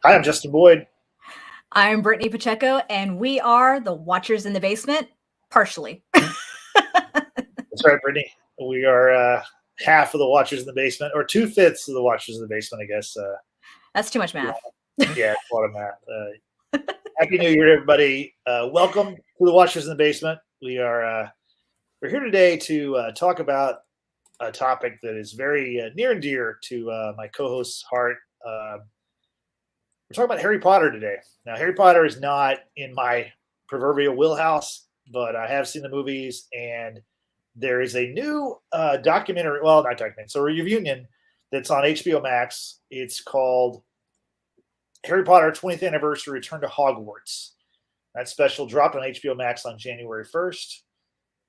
Hi, I'm Justin Boyd. I'm Brittany Pacheco, and we are the Watchers in the Basement, partially. That's right, Brittany. We are half of the Watchers in the Basement, or 2/5 of the Watchers in the Basement, I guess. That's too much math. Yeah, it's a lot of math. Happy New Year, everybody. Welcome to the Watchers in the Basement. We're here today to talk about a topic that is very near and dear to my co-host's heart. We're talking about Harry Potter today. Now, Harry Potter is not in my proverbial wheelhouse, but I have seen the movies, and there is a new documentary. Well, not documentary. So a reunion that's on HBOMax. It's called Harry Potter 20th Anniversary Return to Hogwarts. That special dropped on HBO Max on January 1st.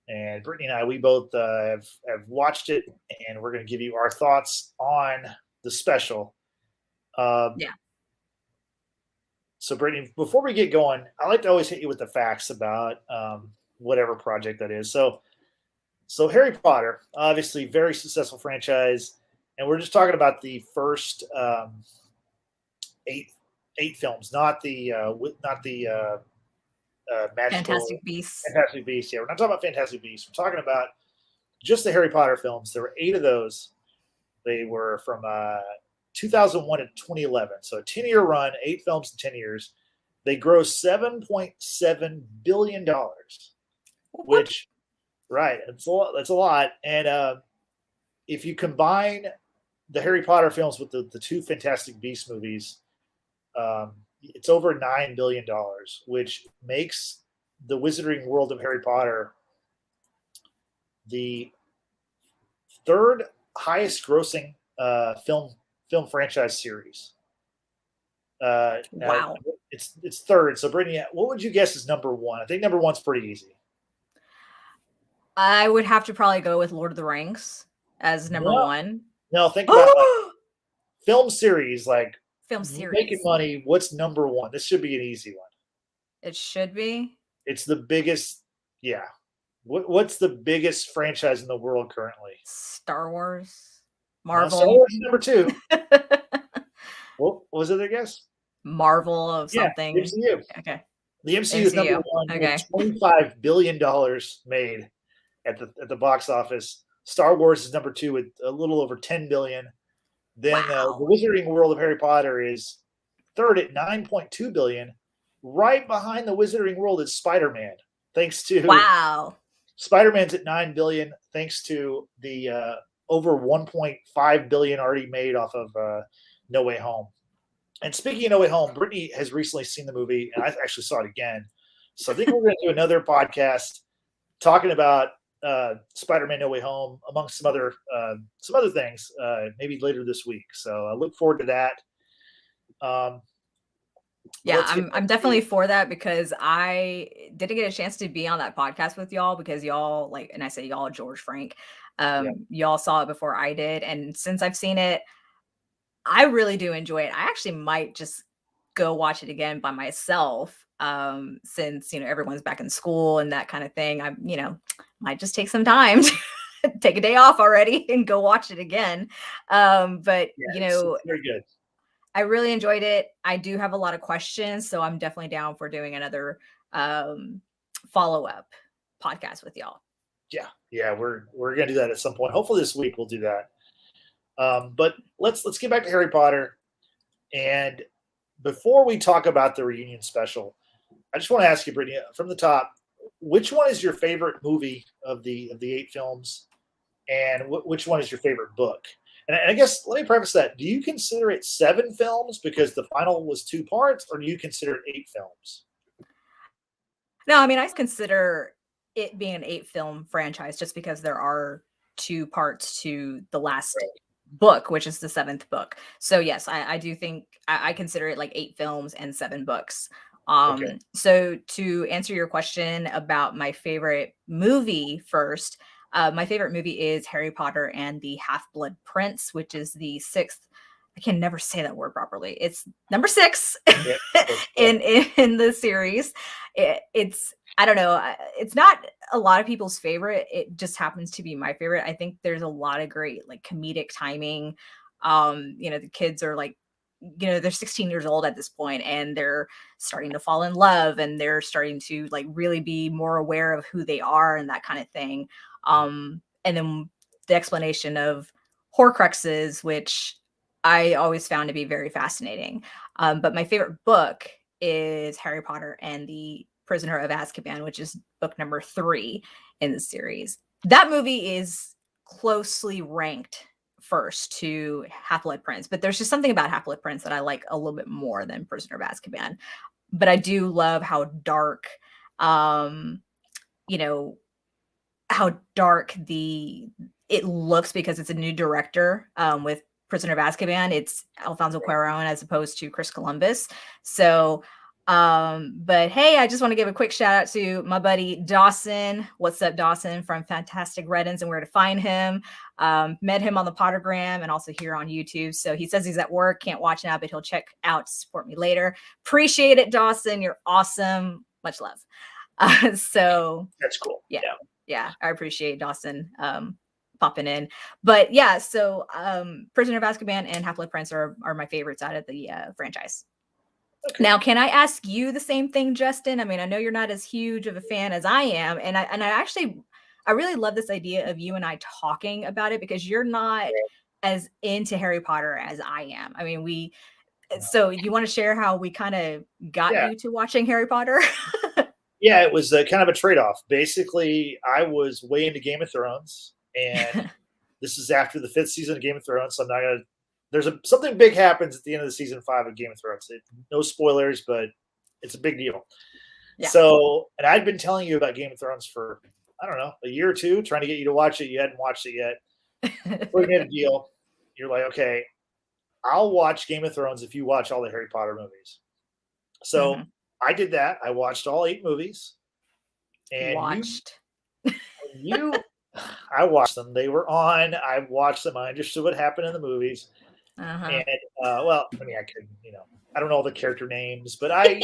And Brittany and I, we both have watched it, and we're going to give you our thoughts on the special. Yeah. So, Brittany, before we get going, I like to always hit you with the facts about whatever project that is. So Harry Potter, obviously, very successful franchise, and we're just talking about the first eight films, not the magical Fantastic Beasts. Fantastic Beasts. Yeah, we're not talking about Fantastic Beasts. We're talking about just the Harry Potter films. There were 8 of those. They were from 2001 to 2011. So a 10-year run, 8 films in 10 years. They grossed $7.7 billion, which, right, that's a lot. And if you combine the Harry Potter films with the 2 Fantastic Beasts movies, it's over $9 billion, which makes the Wizarding World of Harry Potter the 3rd highest grossing film franchise series. Wow. It's 3rd. So, Brittany, what would you guess is number 1? I think number 1's pretty easy. I would have to probably go with Lord of the Rings as number 1. No, think about film series, like film series. Making money, what's number 1? This should be an easy one. It should be. It's the biggest, yeah. What's the biggest franchise in the world currently? Star Wars. Marvel. Star Wars is number 2. What was it, I guess? Marvel of something. Yeah, MCU. Okay. The MCU is number 1 with $25 billion made at the box office. Star Wars is number 2 with a little over $10 billion. Then the Wizarding World of Harry Potter is 3rd at $9.2 billion. Right behind the Wizarding World is Spider-Man, thanks to Spider-Man's at $9 billion, thanks to the over $1.5 billion already made off of No Way Home. And speaking of No Way Home, Brittany has recently seen the movie, and I actually saw it again. So I think we're going to do another podcast talking about Spider-Man No Way Home, amongst some other things, maybe later this week. So I look forward to that. Yeah, I'm definitely for that, because I didn't get a chance to be on that podcast with y'all, because y'all, like, and I say y'all, George, Frank, y'all saw it before I did. And since I've seen it, I really do enjoy it. I actually might just go watch it again by myself, since, everyone's back in school and that kind of thing. I, might just take some time to take a day off already and go watch it again. But, it's very good. I really enjoyed it. I do have a lot of questions, so I'm definitely down for doing another follow-up podcast with y'all. Yeah, we're gonna do that at some point. Hopefully this week we'll do that. But let's get back to Harry Potter. And before we talk about the reunion special, I just want to ask you, Brittany, from the top, which one is your favorite movie of the 8 films, and which one is your favorite book? And I guess, let me preface that. Do you consider it 7 films because the final was 2 parts, or do you consider it 8 films? No, I mean, I consider it being an 8-film franchise just because there are 2 parts to the last book, which is the 7th book. So yes, I do think I consider it like 8 films and 7 books. So to answer your question about my favorite movie first, my favorite movie is Harry Potter and the Half-Blood Prince, which is the 6th. I can never say that word properly. It's number 6 in the series. It's, I don't know. It's not a lot of people's favorite. It just happens to be my favorite. I think there's a lot of great, like, comedic timing. The kids are like they're 16 years old at this point, and they're starting to fall in love, and they're starting to like really be more aware of who they are and that kind of thing. And then the explanation of Horcruxes, which I always found to be very fascinating. But my favorite book is Harry Potter and the Prisoner of Azkaban, which is book number 3 in the series. That movie is closely ranked first to Half-Blood Prince, but there's just something about Half-Blood Prince that I like a little bit more than Prisoner of Azkaban. But I do love how dark, how dark it looks, because it's a new director with Prisoner of Azkaban. It's Alfonso Cuarón as opposed to Chris Columbus. So, but hey, I just want to give a quick shout out to my buddy Dawson. What's up, Dawson, from Fantastic Reddins and Where to Find Him. Met him on the Pottergram and also here on YouTube. So he says he's at work, can't watch now, but he'll check out to support me later. Appreciate it, Dawson. You're awesome. Much love. So that's cool. Yeah, I appreciate Dawson popping in. But yeah, so Prisoner of Azkaban and Half-Blood Prince are my favorites out of the franchise. Okay. Now, can I ask you the same thing, Justin? I mean, I know you're not as huge of a fan as I am, and I really love this idea of you and I talking about it, because you're not as into Harry Potter as I am. I mean, so you want to share how we kind of got you to watching Harry Potter? Yeah, it was kind of a trade-off. Basically, I was way into Game of Thrones, and this is after the 5th season of Game of Thrones, so I'm not going to something big happens at the end of the season 5 of Game of Thrones. No spoilers, but it's a big deal. Yeah. So, and I'd been telling you about Game of Thrones for, I don't know, a year or two, trying to get you to watch it. You hadn't watched it yet. We made a deal. You're like, okay, I'll watch Game of Thrones if you watch all the Harry Potter movies. So I did that. I watched all 8 movies. And I watched them. They were on. I watched them. I understood what happened in the movies. And well, I mean, I couldn't, I don't know all the character names, but I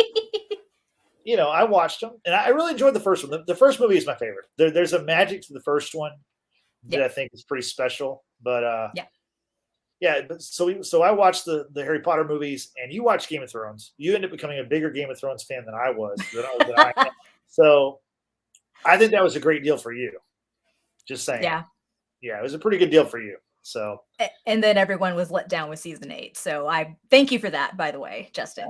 watched them, and I really enjoyed the first one. The first movie is my favorite. There's a magic to the first one that I think is pretty special. But but so I watched the Harry Potter movies, and you watched Game of Thrones. You ended up becoming a bigger Game of Thrones fan than I was. So I think that was a great deal for you. Just saying. Yeah, it was a pretty good deal for you. So, and then everyone was let down with season 8. So I thank you for that, by the way, Justin.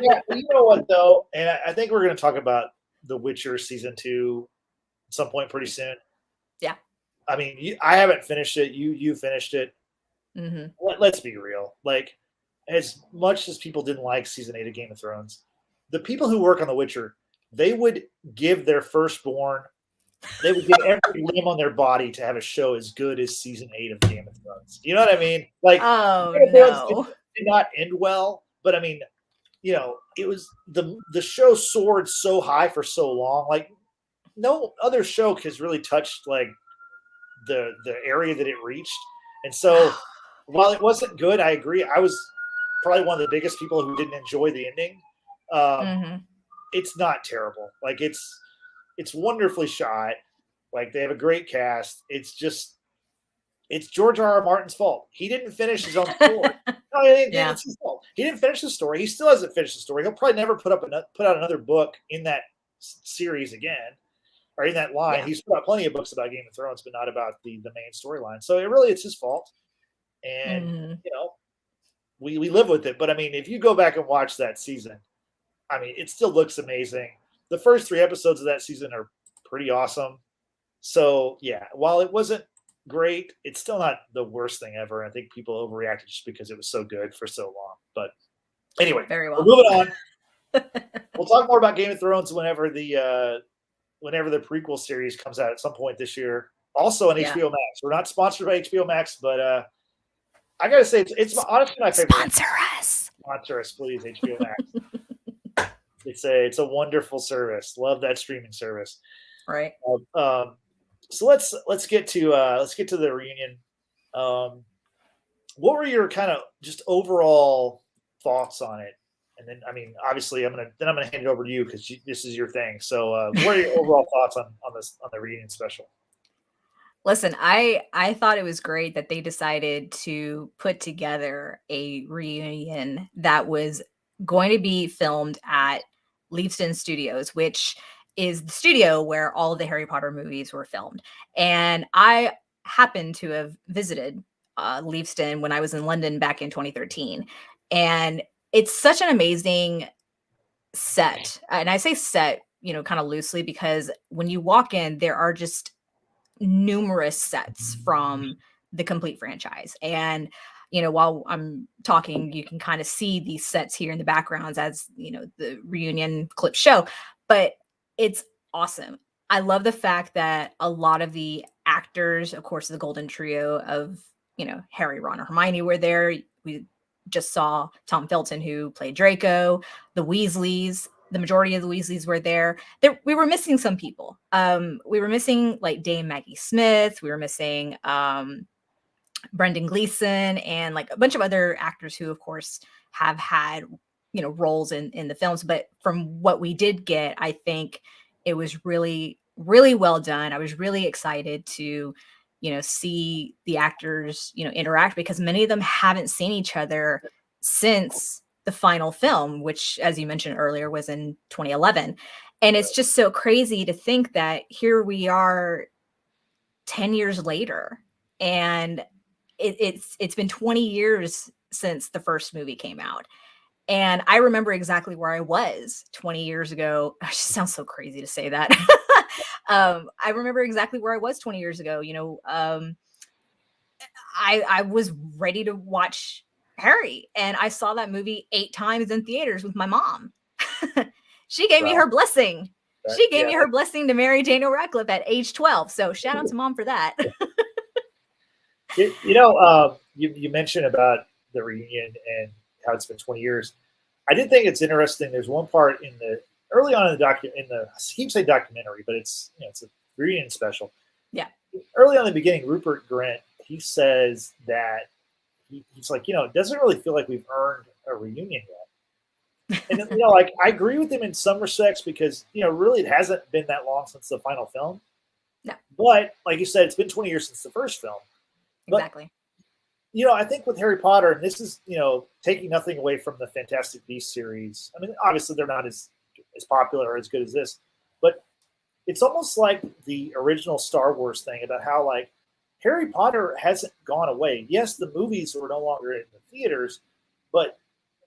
Yeah, you know what though, and I think we're going to talk about The Witcher season 2 at some point pretty soon. Yeah, I mean, I haven't finished it. You finished it. Let's be real. Like, as much as people didn't like season 8 of Game of Thrones, the people who work on The Witcher, they would give their firstborn. They would give every limb on their body to have a show as good as season 8 of Game of Thrones. You know what I mean? Like, no, did not end well, but I mean, it was the show soared so high for so long. Like, no other show has really touched like the area that it reached. And so, while it wasn't good, I agree. I was probably one of the biggest people who didn't enjoy the ending. It's not terrible. Like, it's wonderfully shot. Like, they have a great cast. It's George R.R. Martin's fault. He didn't finish his own story. It's his fault. He didn't finish the story. He still hasn't finished the story. He'll probably never put out another book in that series again, or in that line. Yeah. He's put out plenty of books about Game of Thrones, but not about the main storyline. So it's his fault. And we live with it. But I mean, if you go back and watch that season, I mean, it still looks amazing. The first 3 episodes of that season are pretty awesome. So, yeah, while it wasn't great, it's still not the worst thing ever. I think people overreacted just because it was so good for so long. But anyway, very well. Moving on. We'll talk more about Game of Thrones whenever the prequel series comes out at some point this year. Also on HBOMax. We're not sponsored by HBOMax, but I got to say, it's honestly my favorite. Sponsor us, please, HBOMax. It's a wonderful service. Love that streaming service. Right. So let's get to the reunion. What were your kind of just overall thoughts on it? And then, I mean, obviously, I'm gonna hand it over to you because this is your thing. So, what are your overall thoughts on the reunion special? Listen, I thought it was great that they decided to put together a reunion that was going to be filmed at Leavesden Studios, which is the studio where all of the Harry Potter movies were filmed. And I happened to have visited Leavesden when I was in London back in 2013. And it's such an amazing set. And I say set, kind of loosely, because when you walk in, there are just numerous sets from the complete franchise. And while I'm talking, you can kind of see these sets here in the backgrounds as the reunion clips show. But it's awesome. I love the fact that a lot of the actors, of course, the golden trio of Harry, Ron, and Hermione were there. We just saw Tom Felton, who played Draco. The Weasleys, the majority of the Weasleys were there. We were missing some people. We were missing like Dame Maggie Smith. We were missing Brendan Gleeson and like a bunch of other actors who, of course, have had roles in the films. But from what we did get, I think it was really, really well done. I was really excited to see the actors interact, because many of them haven't seen each other since the final film, which, as you mentioned earlier, was in 2011. And it's just so crazy to think that here we are 10 years later, and it's been 20 years since the first movie came out. And I remember exactly where I was 20 years ago. It just sounds so crazy to say that. I remember exactly where I was 20 years ago. I was ready to watch Harry, and I saw that movie 8 times in theaters with my mom. She gave me her blessing. She gave me her blessing to marry Daniel Radcliffe at age 12. So shout out to Mom for that. You mentioned about the reunion and how it's been 20 years. I did think it's interesting. There's one part in the early on in the I keep saying documentary, but it's a reunion special. Yeah. Early on in the beginning, Rupert Grint, he says that he's like, it doesn't really feel like we've earned a reunion yet. And like, I agree with him in some respects, because really it hasn't been that long since the final film. No. But like you said, it's been 20 years since the first film. But, exactly. I think with Harry Potter, and this is taking nothing away from the Fantastic Beasts series. I mean, obviously they're not as popular or as good as this, but it's almost like the original Star Wars thing about how like Harry Potter hasn't gone away. Yes, the movies were no longer in the theaters, but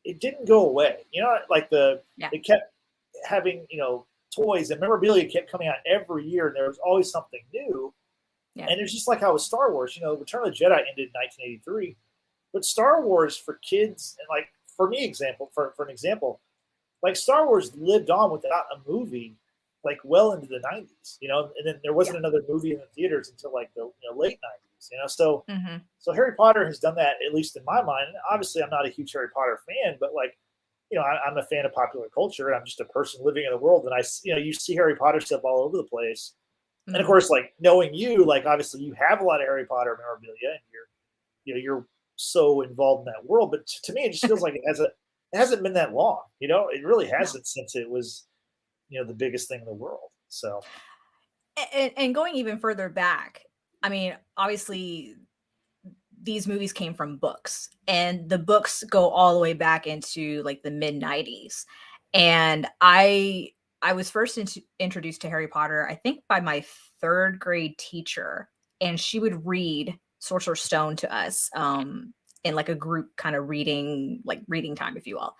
it didn't go away. Like they kept having, toys and memorabilia kept coming out every year, and there was always something new. Yeah. And it's just like how with Star Wars, Return of the Jedi ended in 1983, but Star Wars for kids, and like for me, for an example, like Star Wars lived on without a movie, like well into the 90s, and then there wasn't another movie in the theaters until like the late 90s, so so Harry Potter has done that, at least in my mind. And obviously I'm not a huge Harry Potter fan, but like I'm a fan of popular culture, and I'm just a person living in the world, and I you see Harry Potter stuff all over the place. And of course, like knowing you, like obviously you have a lot of Harry Potter memorabilia, and you're so involved in that world. But to me, it just feels like it hasn't been that long. It really hasn't since it was the biggest thing in the world. So, and going even further back, I mean, obviously these movies came from books, and the books go all the way back into like the mid 90s. And I was first introduced to Harry Potter, I think, by my 3rd grade teacher, and she would read Sorcerer's Stone to us in like a group kind of reading time, if you will.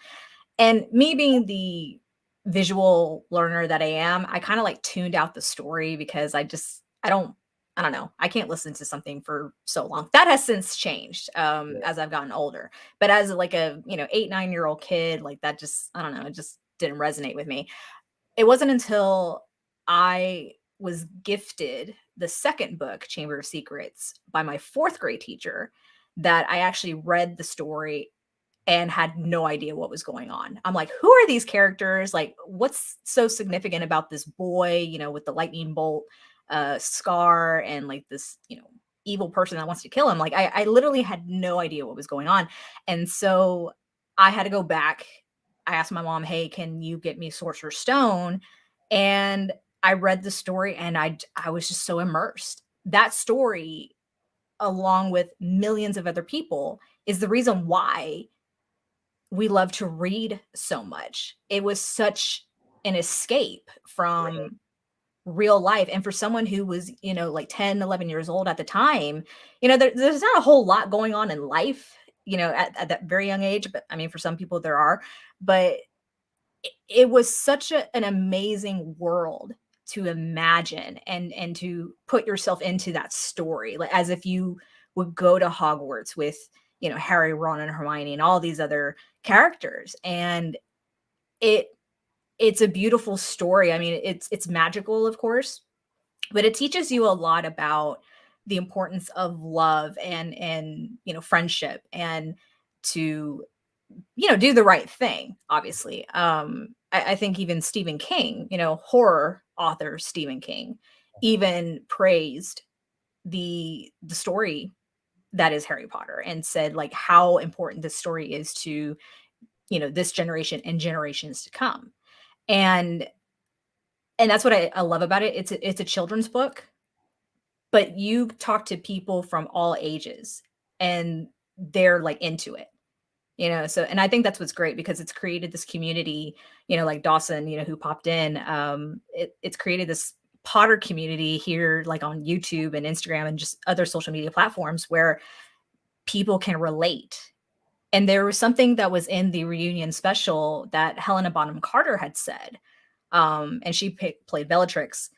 And me being the visual learner that I am, I kind of like tuned out the story, because I don't know. I can't listen to something for so long. That has since changed as I've gotten older. But as like a 8-9-year-old kid, like that just, I don't know, it just didn't resonate with me. It wasn't until I was gifted the second book, Chamber of Secrets, by my 4th grade teacher, that I actually read the story and had no idea what was going on. I'm like, who are these characters? Like, what's so significant about this boy, with the lightning bolt scar, and like this, evil person that wants to kill him? Like, I literally had no idea what was going on. And so I had to go back. I asked my mom, hey, can you get me Sorcerer's Stone? And I read the story, and I was just so immersed, that story, along with millions of other people, is the reason why we love to read so much. It was such an escape from real life. And for someone who was, like 10, 11 years old at the time, there's not a whole lot going on in life, at that very young age. But I mean, for some people there are, but it was such an amazing world to imagine and to put yourself into that story, like as if you would go to Hogwarts with, Harry, Ron, and Hermione and all these other characters. And it's a beautiful story. I mean, it's magical, of course, but it teaches you a lot about the importance of love and friendship, and to do the right thing, obviously. I think even Stephen King, horror author Stephen King, even praised the story that is Harry Potter, and said like how important this story is to this generation and generations to come. And that's what I love about it. It's a children's book, but you talk to people from all ages and they're like into it. So, and I think that's what's great, because it's created this community, like Dawson, who popped in. It's created this Potter community here, like on YouTube and Instagram and just other social media platforms, where people can relate. And there was something that was in the reunion special that Helena Bonham Carter had said, and she played Bellatrix.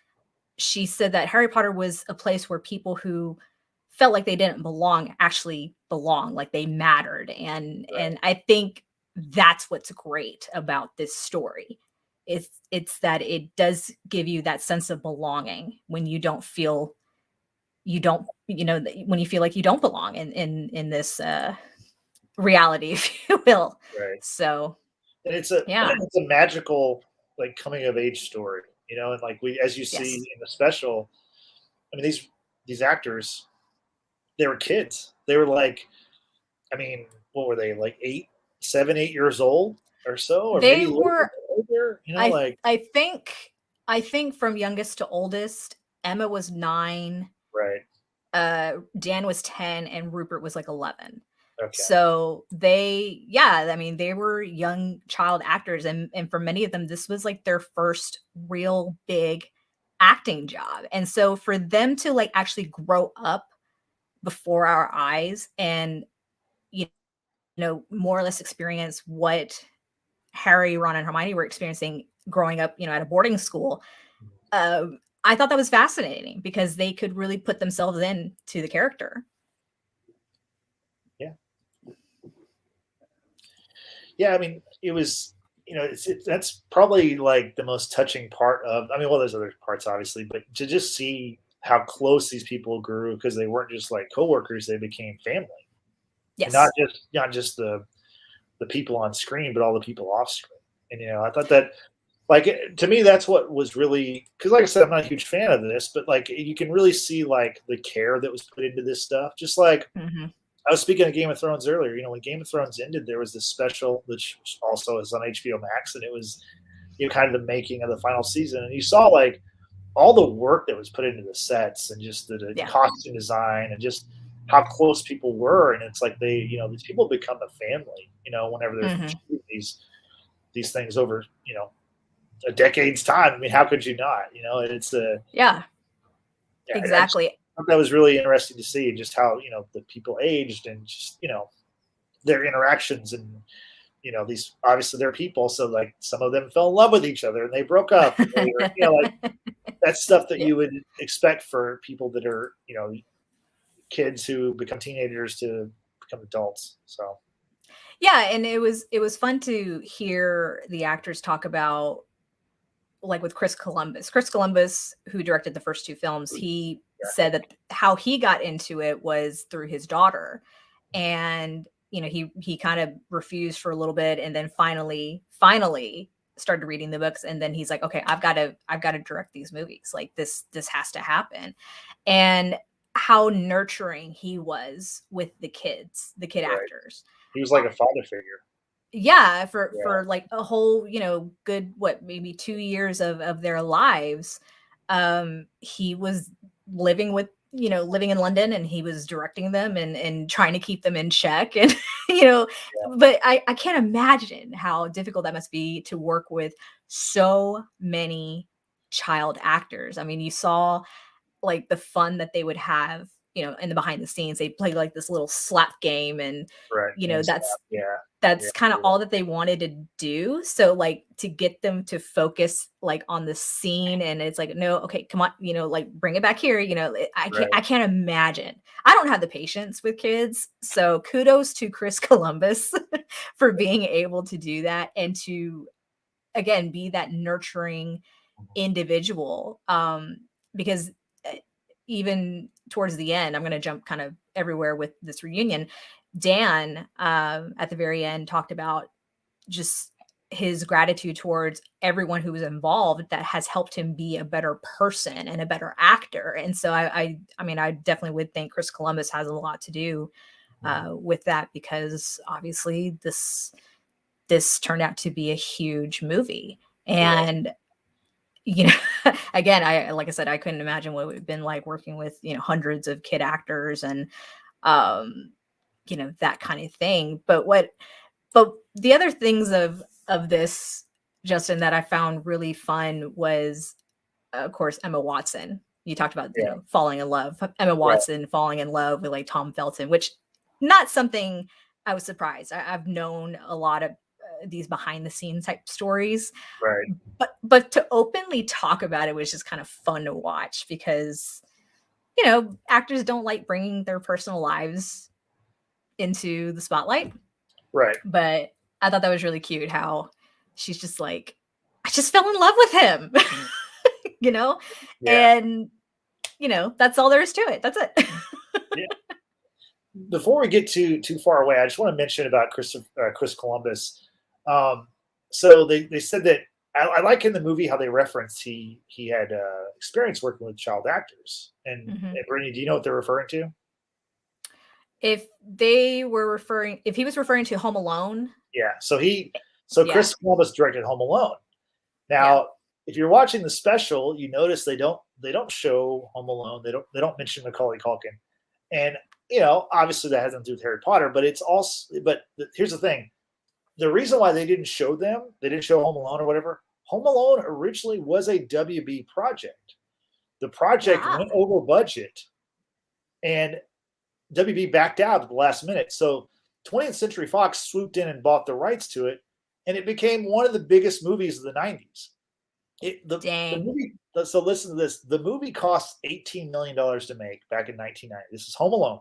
She said that Harry Potter was a place where people who felt like they didn't belong actually belong, like they mattered. And I think that's what's great about this story. It's that it does give you that sense of belonging when you don't feel when you feel like you don't belong in this reality, if you will. Right. So, and it's a magical, like, coming of age story, and like as you see in the special, I mean, these actors, they were kids. They were like, I mean, what were they, like 7, 8 years old or so, or they maybe were older, I think from youngest to oldest, Emma was 9, right. Dan was 10, and Rupert was like 11. Okay. So I mean, they were young child actors, and for many of them, this was like their first real big acting job. And so for them to like actually grow up before our eyes and more or less experience what Harry, Ron, and Hermione were experiencing growing up, at a boarding school, I thought that was fascinating, because they could really put themselves into the character. Yeah, I mean, it was, that's probably like the most touching part of, I mean, well, there's other parts obviously, but to just see how close these people grew, because they weren't just like coworkers, they became family. Yes. And not just the people on screen, but all the people off screen. And, I thought that, like, to me, that's what was really, because like I said, I'm not a huge fan of this, but like you can really see like the care that was put into this stuff. Just like, I was speaking of Game of Thrones earlier. When Game of Thrones ended, there was this special, which also is on HBOMax, and it was kind of the making of the final season. And you saw like all the work that was put into the sets, and just the costume design, and just how close people were. And it's like these people become a family. Whenever they're shooting these things over a decade's time. I mean, how could you not? It's exactly. That was really interesting to see, just how the people aged, and just their interactions, and these, obviously they're people, so like some of them fell in love with each other and they broke up, and they were, like that's stuff that you would expect for people that are kids who become teenagers to become adults. So and it was fun to hear the actors talk about, like with Chris Columbus, who directed the first 2 films. He said that how he got into it was through his daughter, and he kind of refused for a little bit, and then finally started reading the books, and then he's like, okay, I've got to direct these movies. Like this has to happen. And how nurturing he was with the kid actors. He was like a father figure. For like a whole, good, maybe 2 years of their lives. He was living with living in London, and he was directing them and trying to keep them in check. And, you know, but I can't imagine how difficult that must be to work with so many child actors. I mean, you saw like the fun that they would have, in the behind the scenes. They play like this little slap game, and Right. that's kind of all that they wanted to do. So like to get them to focus like on the scene, and it's like, no, okay, come on, like bring it back here. I can't imagine. I don't have the patience with kids. So kudos to Chris Columbus for being able to do that, and to again be that nurturing individual. Because even towards the end, I'm going to jump kind of everywhere with this reunion. Dan, at the very end, talked about just his gratitude towards everyone who was involved that has helped him be a better person and a better actor. And so I mean, I definitely would think Chris Columbus has a lot to do with that, because obviously this turned out to be a huge movie. And again, like I said, I couldn't imagine what it would have been like working with, hundreds of kid actors and, that kind of thing. But the other things of this, Justin, that I found really fun was, of course, Emma Watson. You talked about, falling in love. Emma Watson falling in love with like Tom Felton, which not something I was surprised. I've known a lot of these behind the scenes type stories, right? But to openly talk about it was just kind of fun to watch, because actors don't like bringing their personal lives into the spotlight, right? But I thought that was really cute how she's just like, I just fell in love with him. And that's all there is to it. That's it. Before we get too far away, I just want to mention about Chris Columbus. So they said that I like in the movie how they referenced he had experience working with child actors. And Brittany, do you know what they're referring to? If he was referring to Home Alone. Yeah. So Chris Columbus directed Home Alone. Now, if you're watching the special, you notice they don't show Home Alone. They don't mention Macaulay Culkin. And obviously that has nothing to do with Harry Potter, but it's also, here's the thing. The reason why they didn't show Home Alone or whatever, Home Alone originally was a WB project. The project went over budget, and WB backed out at the last minute. So 20th Century Fox swooped in and bought the rights to it, and it became one of the biggest movies of the 90s. The movie, so listen to this. The movie cost $18 million to make back in 1990. This is Home Alone.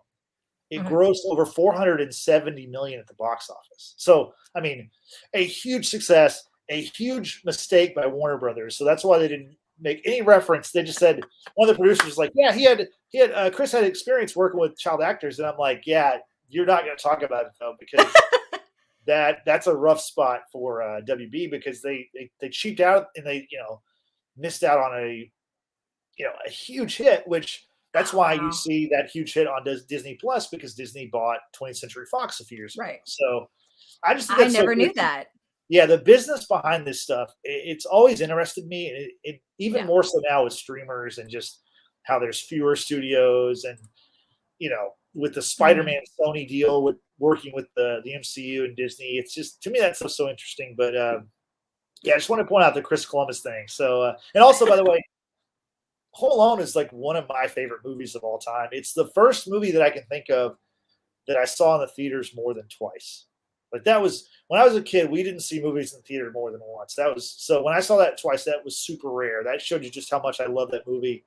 It grossed over $470 million at the box office. So, I mean, a huge success, a huge mistake by Warner Brothers. So that's why they didn't make any reference. They just said, one of the producers was like, yeah, Chris had experience working with child actors. And I'm like, yeah, you're not going to talk about it though, because that's a rough spot for WB, because they cheaped out and they, missed out on a huge hit, which that's why you see that huge hit on Disney Plus, because Disney bought 20th Century Fox a few years ago. So I just think I never knew that. Yeah, the business behind this stuff, it's always interested me. It even more so now with streamers, and just how there's fewer studios, and with the Spider-Man Sony deal with working with the MCU and Disney. It's just, to me, that's so interesting. But I just want to point out the Chris Columbus thing. So and also, by the way, Home Alone is like one of my favorite movies of all time. It's the first movie that I can think of that I saw in the theaters more than twice. Like, that was when I was a kid, we didn't see movies in the theater more than once. So when I saw that twice, that was super rare. That showed you just how much I love that movie.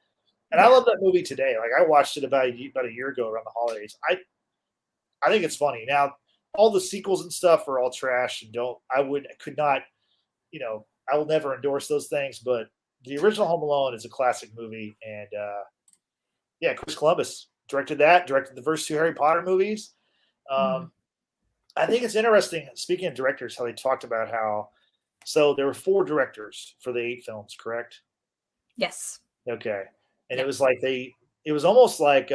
And I love that movie today. Like, I watched it about a year ago around the holidays. I think it's funny. Now, all the sequels and stuff are all trash, and I will never endorse those things, but the original Home Alone is a classic movie. And Chris Columbus directed the first two Harry Potter movies. I think it's interesting, speaking of directors, how they talked about so there were 4 directors for the 8 films, correct? Yes. Okay. And it was like it was almost like,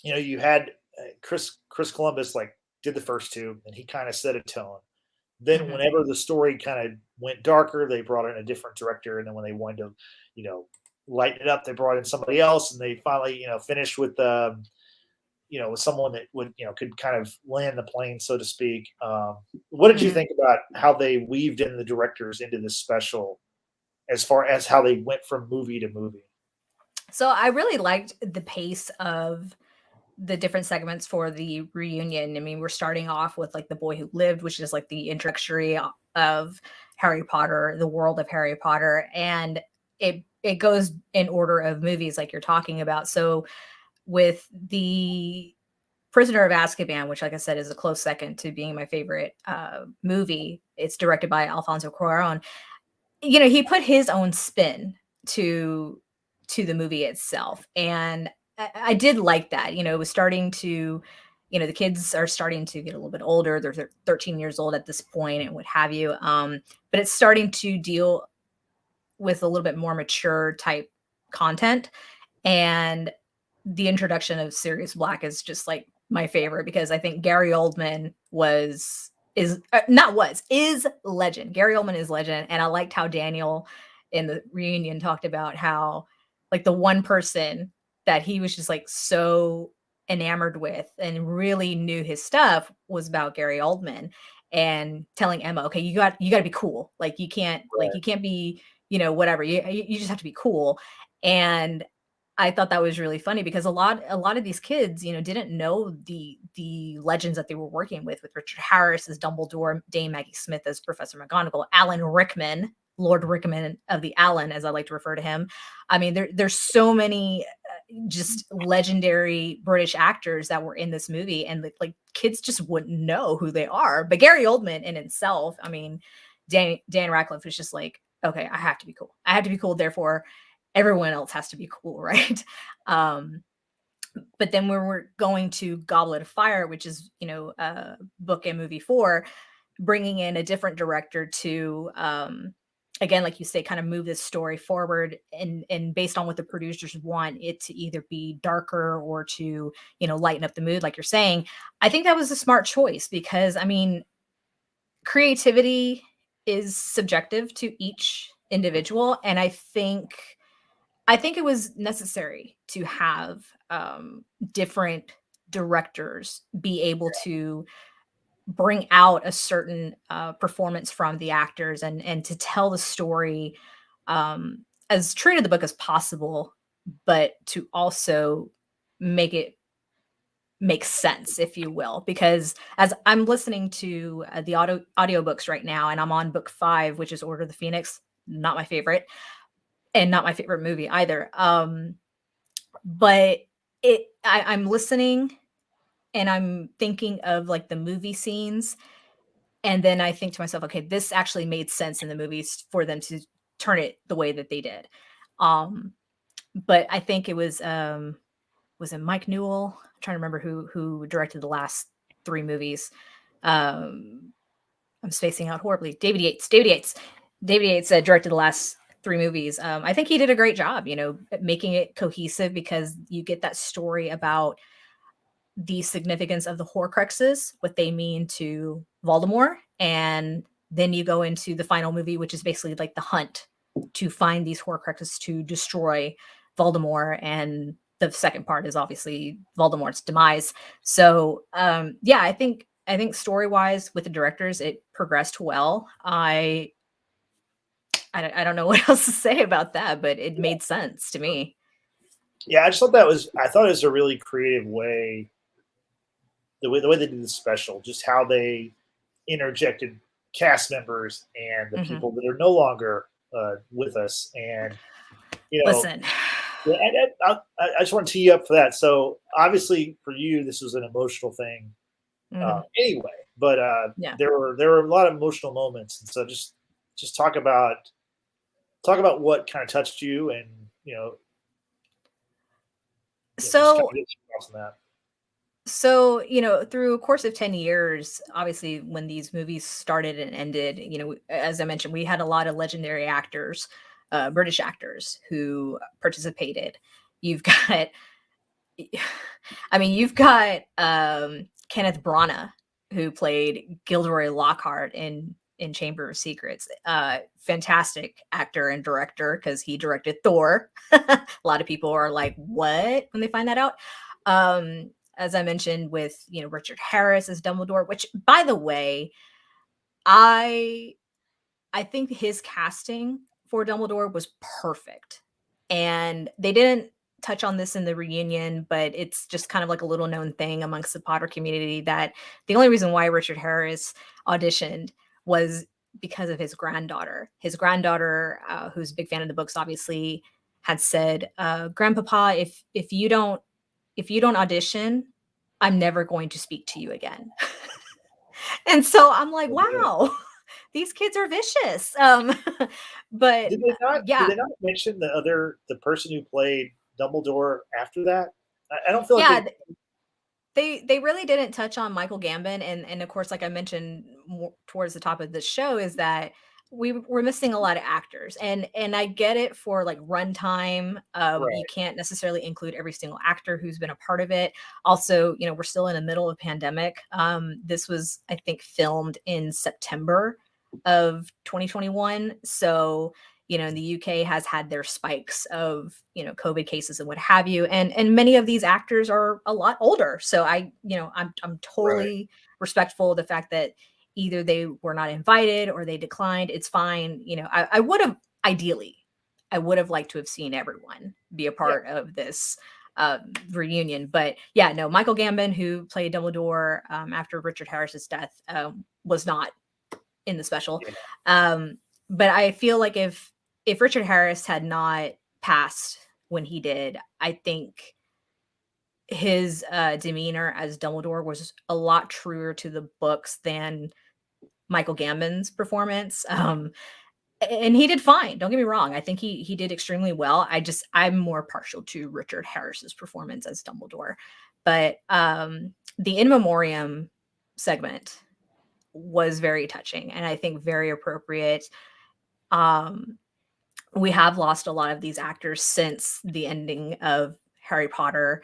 you had Chris Columbus like did the first 2, and he kind of set a tone. Then whenever the story kind of went darker, they brought in a different director. And then when they wanted to, lighten it up. They brought in somebody else, and they finally, finished with with someone that would, could kind of land the plane, so to speak. What did you Mhm. think about how they weaved in the directors into this special, as far as how they went from movie to movie? So I really liked the pace of the different segments for the reunion. I mean, we're starting off with like The Boy Who Lived, which is like the introductory of Harry Potter, the world of Harry Potter, and it goes in order of movies like you're talking about. So with the Prisoner of Azkaban, which, like I said, is a close second to being my favorite movie. It's directed by Alfonso Cuarón. He put his own spin to the movie itself, and I did like that. It was starting to, the kids are starting to get a little bit older. They're 13 years old at this point, and what have you. But it's starting to deal with a little bit more mature type content, and the introduction of Sirius Black is just like my favorite because I think Gary Oldman is not was is legend. Gary Oldman is legend, and I liked how Daniel in the reunion talked about how like the one person that he was just like so enamored with and really knew his stuff was about Gary Oldman, and telling Emma, okay, you got to be cool. Like you can't be whatever. You just have to be cool. And I thought that was really funny because a lot of these kids, didn't know the legends that they were working with Richard Harris as Dumbledore, Dame Maggie Smith as Professor McGonagall, Alan Rickman, Lord Rickman of the Allen, as I like to refer to him. I mean, there's so many just legendary British actors that were in this movie, and like kids just wouldn't know who they are. But Gary Oldman in itself, I mean, Dan Radcliffe was just like, okay, I have to be cool. I have to be cool. Therefore, everyone else has to be cool, right? Um, but then when we're going to Goblet of Fire, which is book and movie 4, bringing in a different director to again, like you say, kind of move this story forward, and based on what the producers want it to either be darker or to lighten up the mood, like you're saying. I think that was a smart choice because I mean, creativity is subjective to each individual, and I think it was necessary to have different directors be able to bring out a certain performance from the actors, and to tell the story as true to the book as possible, but to also make it make sense, if you will. Because as I'm listening to the audiobooks right now, and I'm on book 5, which is Order of the Phoenix, not my favorite, and not my favorite movie either. But I'm listening and I'm thinking of like the movie scenes, and then I think to myself, okay, this actually made sense in the movies for them to turn it the way that they did. Um, but I think it was it Mike Newell? I'm trying to remember who directed the last 3 movies. Um, I'm spacing out horribly. David Yates. David Yates directed the last 3 movies. I think he did a great job, making it cohesive, because you get that story about the significance of the Horcruxes, what they mean to Voldemort, and then you go into the final movie, which is basically like the hunt to find these Horcruxes to destroy Voldemort, and the second part is obviously Voldemort's demise. So, yeah, I think story wise with the directors, it progressed well. I don't know what else to say about that, but it made sense to me. Yeah, I thought it was a really creative way, the way they did the special, just how they interjected cast members and the Mhm. people that are no longer with us, and you know, Listen. yeah, and I just want to tee you up for that. So obviously for you, this was an emotional thing, Mhm. anyway. But Yeah. there were a lot of emotional moments, and so just talk about what kind of touched you, and just kind So of get your thoughts on that. through a course of 10 years, obviously, when these movies started and ended, as I mentioned, we had a lot of legendary actors, British actors who participated. You've got, I mean, you've got Kenneth Branagh, who played Gilderoy Lockhart in in Chamber of Secrets. Fantastic actor and director, because he directed Thor. A lot of people are like, what, when they find that out. As I mentioned, with Richard Harris as Dumbledore, which, by the way, I think his casting for Dumbledore was perfect. And they didn't touch on this in the reunion, but it's just kind of like a little known thing amongst the Potter community that the only reason why Richard Harris auditioned was because of his granddaughter. His granddaughter, who's a big fan of the books, obviously had said, "Grandpapa, if you don't audition, I'm never going to speak to you again." And so I'm like, wow, these kids are vicious. But Did they not? yeah, Did they not mention the person who played Dumbledore after that? I don't feel like yeah, they really didn't touch on Michael Gambon, and of course, like I mentioned more towards the top of the show, is that we're missing a lot of actors, and I get it for like runtime. right. You can't necessarily include every single actor who's been a part of it. Also, we're still in the middle of a pandemic. This was, I think, filmed in September of 2021, so in the UK has had their spikes of COVID cases and what have you, and many of these actors are a lot older. So I'm totally respectful of the fact that either they were not invited or they declined. It's fine. I would have ideally, I would have liked to have seen everyone be a part of this reunion. But yeah, no, Michael Gambon, who played Dumbledore after Richard Harris's death, was not in the special. But I feel like if Richard Harris had not passed when he did, I think his demeanor as Dumbledore was a lot truer to the books than Michael Gambon's performance. And he did fine. Don't get me wrong. I think he did extremely well. I'm more partial to Richard Harris's performance as Dumbledore. But the In Memoriam segment was very touching and I think very appropriate. We have lost a lot of these actors since the ending of Harry Potter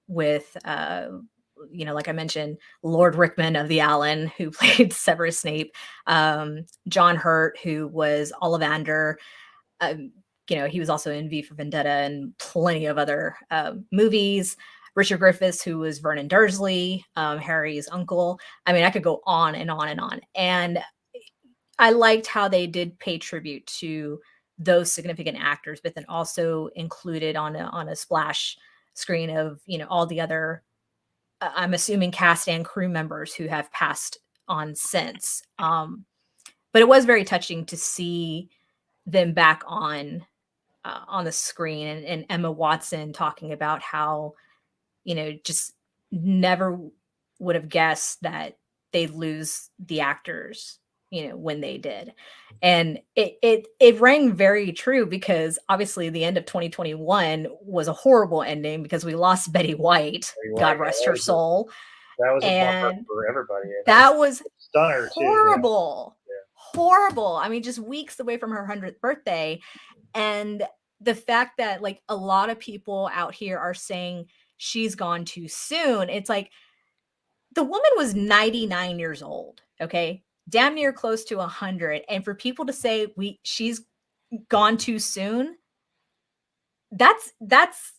with like I mentioned, Lord Rickman of the Allen, who played Severus Snape, John Hurt, who was Ollivander. He was also in V for Vendetta and plenty of other movies. Richard Griffiths, who was Vernon Dursley, Harry's uncle. I mean, I could go on and on and on. And I liked how they did pay tribute to those significant actors, but then also included on a splash screen of all the other, I'm assuming, cast and crew members who have passed on since. But it was very touching to see them back on the screen, and Emma Watson talking about how just never would have guessed that they'd lose the actors when they did. And it rang very true, because obviously the end of 2021 was a horrible ending because we lost Betty White, God rest her soul. That was a bummer for everybody. That was stunner horrible. Horrible. I mean, just weeks away from her 100th birthday. And the fact that like a lot of people out here are saying she's gone too soon. It's like, the woman was 99 years old, okay? Damn near close to 100. And for people to say she's gone too soon, that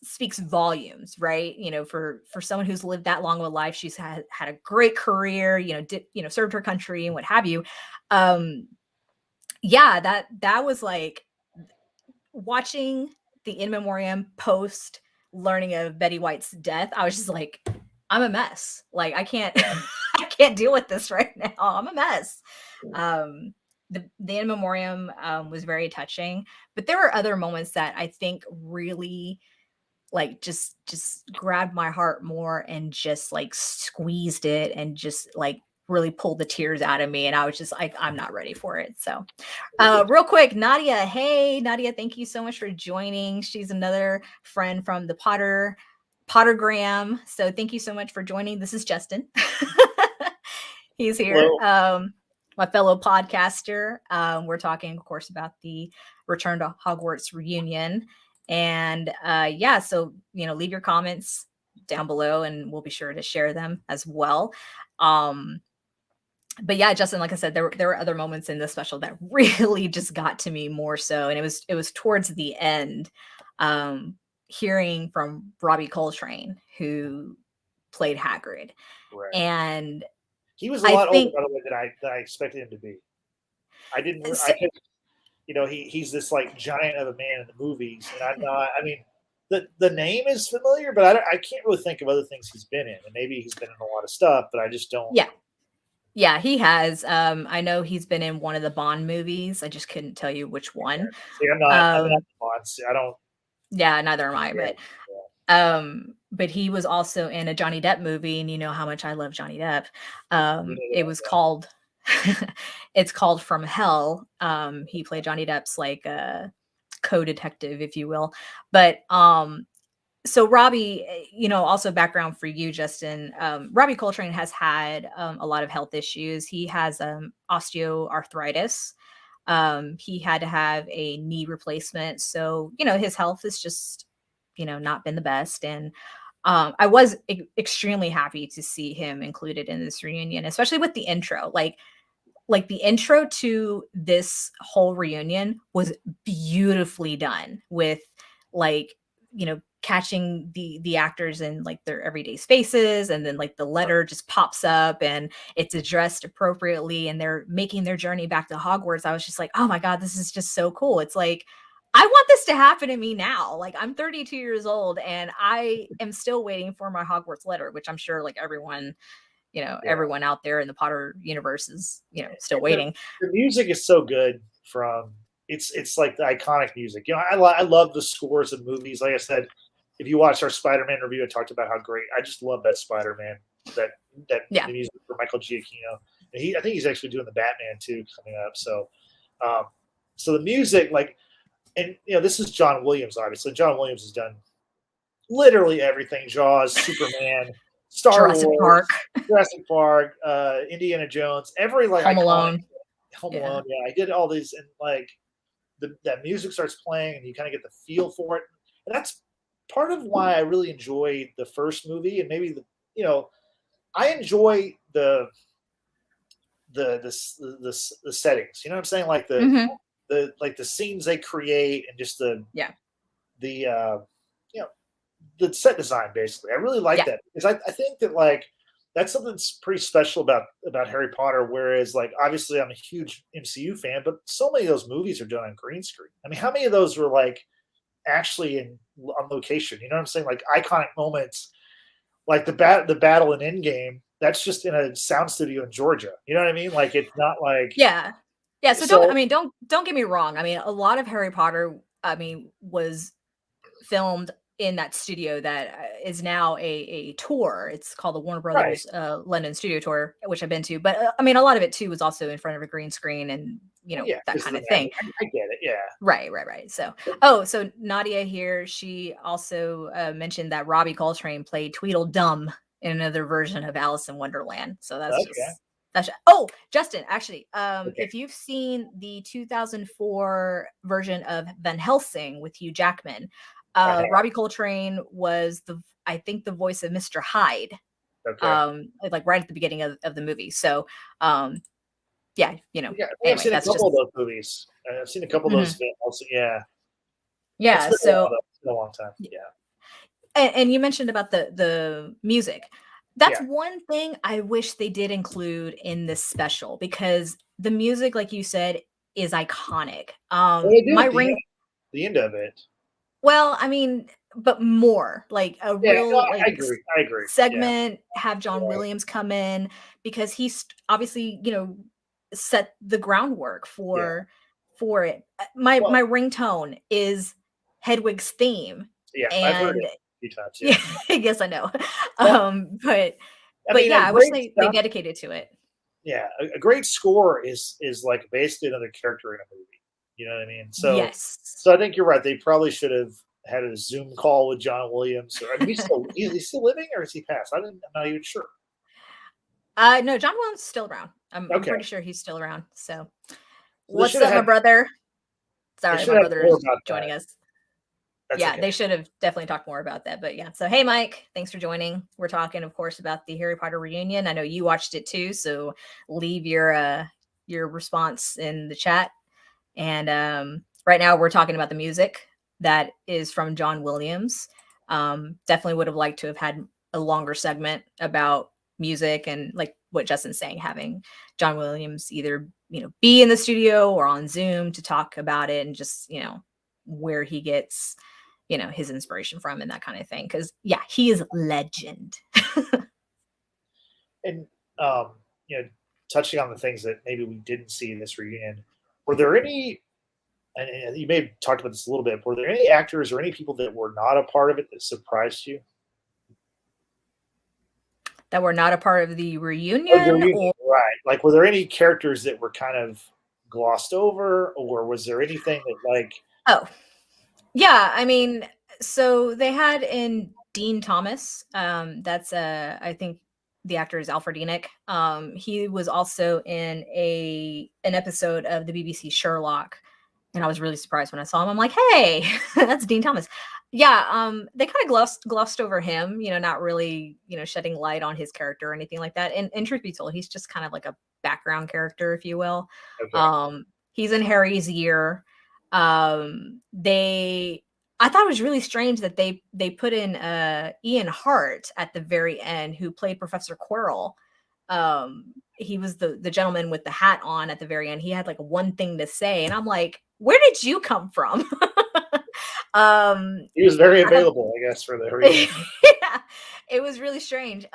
speaks volumes, right? For someone who's lived that long of a life, she's had a great career, served her country and what have you. Yeah, that was like watching the In Memoriam post learning of Betty White's death. I was just like, I'm a mess. Like, I can't I can't deal with this right now. I'm a mess. The In Memoriam was very touching, but there were other moments that I think really like just grabbed my heart more and just like squeezed it and just like really pulled the tears out of me. And I was just like, I'm not ready for it. So real quick, Nadia. Hey, Nadia, thank you so much for joining. She's another friend from the Pottergram. So thank you so much for joining. This is Justin. He's here. My fellow podcaster. We're talking, of course, about the Return to Hogwarts reunion. And so, leave your comments down below and we'll be sure to share them as well. but yeah, Justin, like I said, there were other moments in this special that really just got to me more so, and it was towards the end, hearing from Robbie Coltrane, who played Hagrid, Right. and He was a I lot older, think by the way, than I expected him to be. I didn't. I so, could, he's this like giant of a man in the movies, and I'm not. I mean, the name is familiar, but I can't really think of other things he's been in, and maybe he's been in a lot of stuff, but I just don't. yeah, yeah, he has. I know he's been in one of the Bond movies. I just couldn't tell you which one. See, I'm not. I'm not Um, I don't. yeah, neither am I, Yeah, but he was also in a Johnny Depp movie, and you know how much I love Johnny Depp. yeah, It was called it's called From Hell. He played Johnny Depp's like co-detective, if you will. But so Robbie, also background for you, Justin. Robbie Coltrane has had a lot of health issues. He has osteoarthritis. He had to have a knee replacement. So, his health is just, not been the best. And I was extremely happy to see him included in this reunion, especially with the intro. Like the intro to this whole reunion was beautifully done with like, catching the actors in like their everyday spaces, and then like the letter just pops up and it's addressed appropriately, and they're making their journey back to Hogwarts. I was just like, oh my God, this is just so cool. It's like, I want this to happen to me now. Like, I'm 32 years old and I am still waiting for my Hogwarts letter, which I'm sure like everyone, everyone out there in the Potter universe is, still waiting. The music is so good. It's like the iconic music. I love the scores of movies. Like I said, if you watched our Spider-Man review, I talked about how great. I just love that Spider-Man. That Yeah. the music for Michael Giacchino. And I think he's actually doing the Batman too coming up. So, so the music, like, and this is John Williams. Obviously, John Williams has done literally everything: Jaws, Superman, Star Jurassic Wars, Park, Jurassic Park, Indiana Jones, every like Home iconic Alone. Home Alone. Yeah, I did all these, and like that music starts playing, and you kind of get the feel for it. And that's part of why I really enjoyed the first movie, and maybe I enjoy the settings. You know what I'm saying? Like the scenes they create, and just the the set design. Basically, I really like that because I think that like that's something that's pretty special about Harry Potter. Whereas, like, obviously, I'm a huge MCU fan, but so many of those movies are done on green screen. I mean, how many of those were like actually on location? You know what I'm saying? Like iconic moments, like the battle in Endgame. That's just in a sound studio in Georgia. You know what I mean? Like it's not like Yeah. So don't get me wrong. I mean, a lot of Harry Potter, was filmed in that studio that is now a tour. It's called the Warner Brothers London Studio Tour, which I've been to. But a lot of it too was also in front of a green screen and that kind of thing. I get it. Yeah. Right. So, so Nadia here, she also mentioned that Robbie Coltrane played Tweedledum in another version of Alice in Wonderland. So that's Justin, actually, if you've seen the 2004 version of Van Helsing with Hugh Jackman, Robbie Coltrane was I think the voice of Mr. Hyde. Okay. Like right at the beginning of the movie. So, I've seen a couple of those movies. I've seen a couple of those films. Yeah. Yeah. It's been a long time. Yeah. And you mentioned about the music. That's one thing I wish they did include in this special, because the music, like you said, is iconic. The end of it. Well, I mean, but more like a real I agree. segment. Have John Williams come in, because he's obviously set the groundwork for it. My ringtone is Hedwig's theme. Yeah, and I've heard it a few times. Yeah, I guess I know. But I wish they dedicated to it. Yeah, a great score is like basically another character in a movie. You know what I mean? So yes. So I think you're right. They probably should have had a Zoom call with John Williams. Or is he still living, or is he passed? I'm not even sure. No, John Williams is still around. I'm pretty sure he's still around. So what's up, my brother? Sorry, my brother is joining us. Yeah, okay. they should have definitely talked more about that. But yeah, so hey, Mike, thanks for joining. We're talking, of course, about the Harry Potter reunion. I know you watched it too, so leave your response in the chat. And right now, we're talking about the music that is from John Williams. Definitely would have liked to have had a longer segment about music and like what Justin's saying, having John Williams either be in the studio or on Zoom to talk about it and just where he gets his inspiration from and that kind of thing. Because yeah, he is legend. And um, touching on the things that maybe we didn't see in this reunion, were there any? And you may have talked about this a little bit. Were there any actors or any people that were not a part of it that surprised you? That were not a part of the Or the reunion, reunion, or right? Like, were there any characters that were kind of glossed over, or was there anything that like? oh yeah, I mean, so they had in Dean Thomas. That's I think the actor is Alfred Enoch. He was also in an episode of the BBC Sherlock, and I was really surprised when I saw him. I'm like, hey, that's Dean Thomas. Yeah, they kind of glossed over him, not really, shedding light on his character or anything like that. And truth be told, he's just kind of like a background character, if you will. Okay, He's in Harry's year. They I thought it was really strange that they put in Ian Hart at the very end, who played Professor Quirrell. He was the gentleman with the hat on at the very end. He had like one thing to say, and I'm like, where did you come from? he was very I thought, available, I guess, for the reunion. yeah, it was really strange.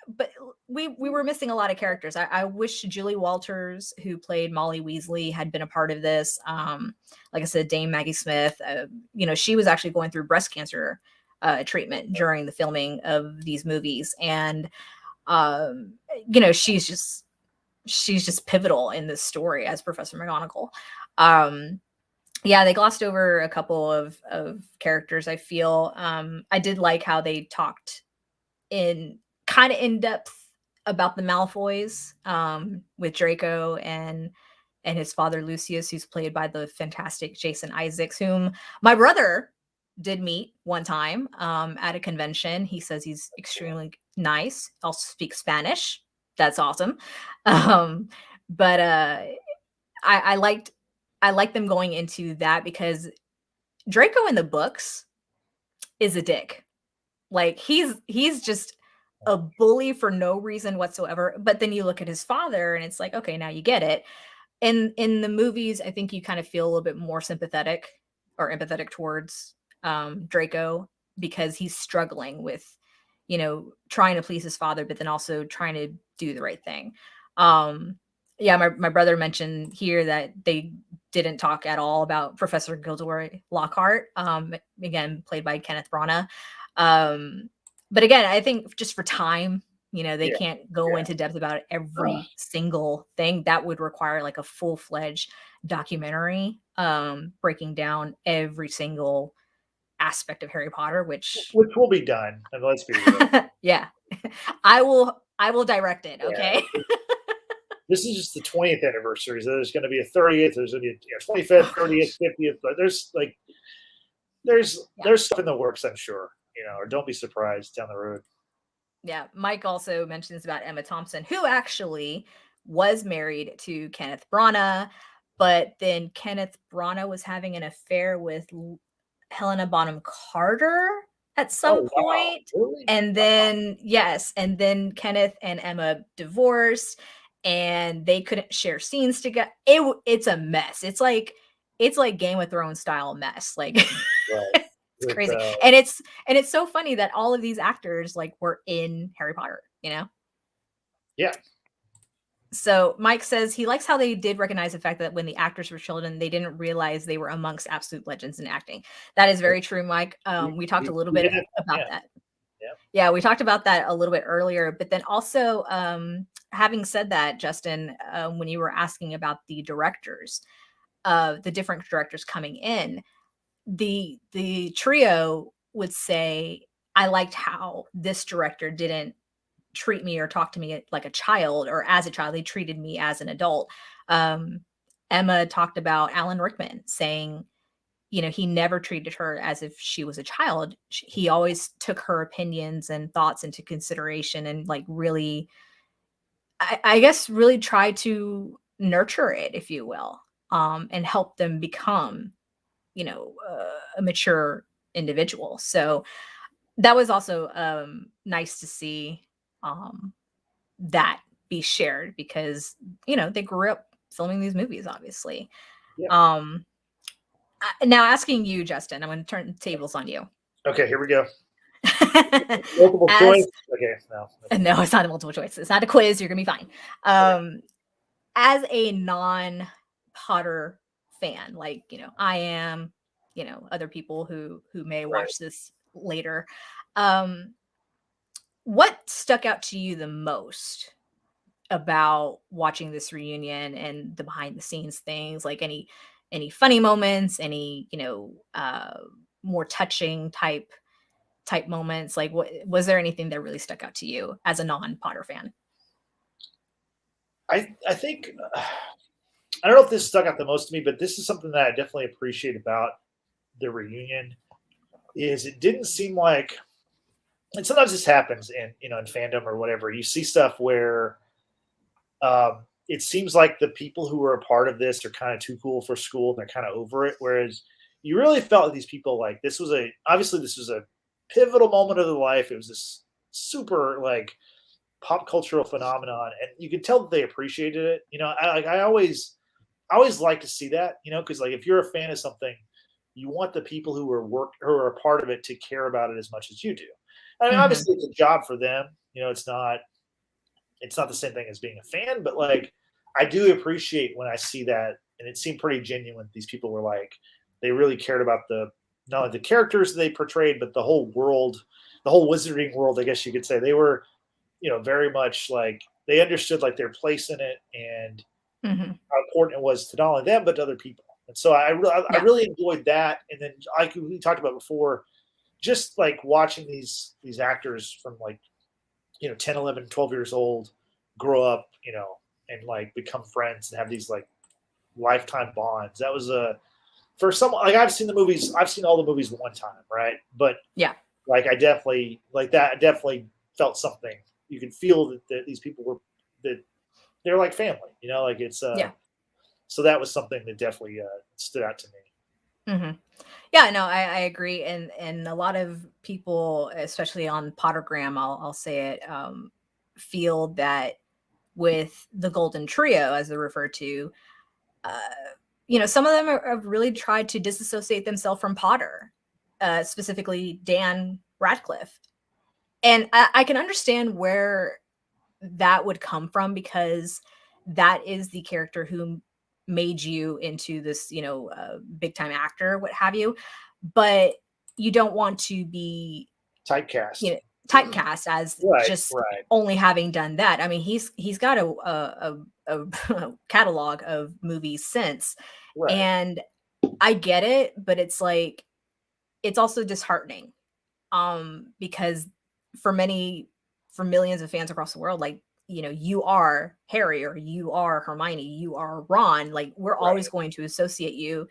But we were missing a lot of characters. I wish Julie Walters, who played Molly Weasley, had been a part of this. Like I said, Dame Maggie Smith, she was actually going through breast cancer treatment during the filming of these movies, and she's just pivotal in this story as Professor McGonagall. Yeah, they glossed over a couple of characters, I feel. I did like how they talked in kind of in depth about the Malfoys, with Draco and his father Lucius, who's played by the fantastic Jason Isaacs, whom my brother did meet one time at a convention. He says he's extremely nice. Also speaks Spanish. That's awesome. Um, but I liked them going into that because Draco in the books is a dick. Like he's just a bully for no reason whatsoever. But then you look at his father and it's like, okay, now you get it. In the movies, I think you kind of feel a little bit more sympathetic or empathetic towards Draco, because he's struggling with, trying to please his father, but then also trying to do the right thing. Yeah, my brother mentioned here that they didn't talk at all about Professor Gilderoy Lockhart, again, played by Kenneth Branagh. But again, I think just for time, they Yeah, can't go into depth about every single thing. That would require like a full-fledged documentary, breaking down every single aspect of Harry Potter, which which will be done, and let's be real. yeah, I will direct it. Okay. Yeah. This is just the 20th anniversary. So there's going to be a 30th. There's going to be a 25th, 30th, 50th. But there's stuff in the works, I'm sure. Or don't be surprised down the road. Yeah, Mike also mentions about Emma Thompson, who actually was married to Kenneth Branagh, but then Kenneth Branagh was having an affair with Helena Bonham Carter at some Oh, wow. point. Really? And then, yes, and then Kenneth and Emma divorced, and they couldn't share scenes together. It's a mess. It's like Game of Thrones style mess. Like Right. it's crazy. And it's so funny that all of these actors like were in Harry Potter, Yeah. So Mike says he likes how they did recognize the fact that when the actors were children, they didn't realize they were amongst absolute legends in acting. That is very true, Mike. We talked a little bit about that. Yeah, we talked about that a little bit earlier. But then also, having said that, Justin, when you were asking about the directors, the different directors coming in, the trio would say, I liked how this director didn't treat me or talk to me like a child or as a child. They treated me as an adult. Emma talked about Alan Rickman saying he never treated her as if she was a child. He always took her opinions and thoughts into consideration and like really, I guess, really tried to nurture it, if you will, and help them become, a mature individual. So that was also nice to see that be shared because, they grew up filming these movies, obviously. Yeah. Now asking you, Justin, I'm going to turn the tables on you. Okay, here we go. Multiple choice. Okay, no, it's not a multiple choice. It's not a quiz. You're gonna be fine. As a non-Potter fan, like I am, other people who may watch this later, what stuck out to you the most about watching this reunion and the behind the scenes things? Like any funny moments, any more touching type moments? Like, what was there anything that really stuck out to you as a non-Potter fan? I think I don't know if this stuck out the most to me, but this is something that I definitely appreciate about the reunion. Is it didn't seem like, and sometimes this happens in fandom or whatever. You see stuff where it seems like the people who were a part of this are kind of too cool for school and they're kind of over it. Whereas you really felt like these people, like this was a pivotal moment of their life. It was this super like pop cultural phenomenon, and you could tell that they appreciated it. I always like to see that, because like if you're a fan of something, you want the people who are a part of it to care about it as much as you do. I mean, obviously it's a job for them. It's not the same thing as being a fan, but like I do appreciate when I see that, and it seemed pretty genuine. These people were like, they really cared about not only the characters they portrayed, but the whole world, the whole wizarding world, I guess you could say. They were, very much like they understood like their place in it and how important it was to not only them, but to other people. And so I really enjoyed that. And then like we talked about before, just like watching these actors from like, 10, 11, 12 years old grow up, and like become friends and have these like lifetime bonds. That was for someone like I've seen all the movies one time, right? But yeah, like I definitely like that. I definitely felt something. You can feel that these people they're like family, like it's yeah. So that was something that definitely stood out to me. Yeah, no, I agree, and a lot of people, especially on Pottergram, I'll say it, feel that with the Golden Trio, as they're referred to, some of them have really tried to disassociate themselves from Potter, specifically Dan Radcliffe, and I can understand where that would come from because that is the character who made you into this, big time actor, what have you. But you don't want to be Typecast. Typecast as just only having done that. I mean, he's got a catalog of movies since, and I get it, but it's like it's also disheartening, because for millions of fans across the world, like you are Harry or you are Hermione, you are Ron, like we're always going to associate you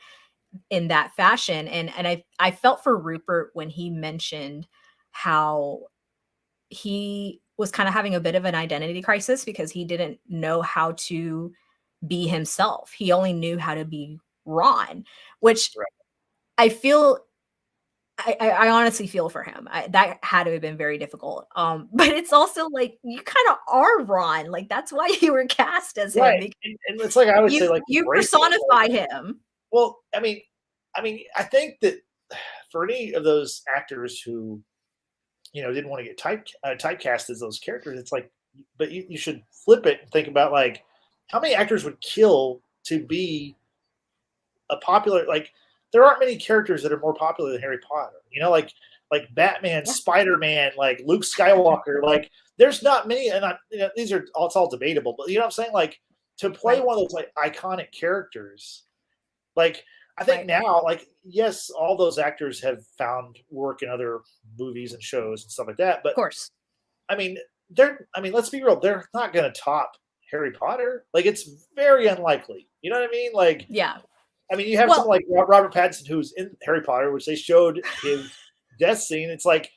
in that fashion. And I felt for Rupert when he mentioned how he was kind of having a bit of an identity crisis because he didn't know how to be himself. He only knew how to be Ron, which I feel I honestly feel for him. That had to have been very difficult. But it's also like you kind of are Ron. Like that's why you were cast as him. And it's like I would say, like you personify him. Well, I mean, I think that for any of those actors who, didn't want to get typecast as those characters, it's like, but you should flip it and think about like how many actors would kill to be a popular like. There aren't many characters that are more popular than Harry Potter. Like Batman, Spider-Man, like Luke Skywalker. Like there's not many, and these are it's all debatable. But you know what I'm saying? Like to play one of those like iconic characters. Like I think now, like yes, all those actors have found work in other movies and shows and stuff like that. But of course, I mean, let's be real. They're not going to top Harry Potter. Like it's very unlikely. You know what I mean? Like yeah. I mean, you have someone like Robert Pattinson who's in Harry Potter, which they showed his death scene. It's like,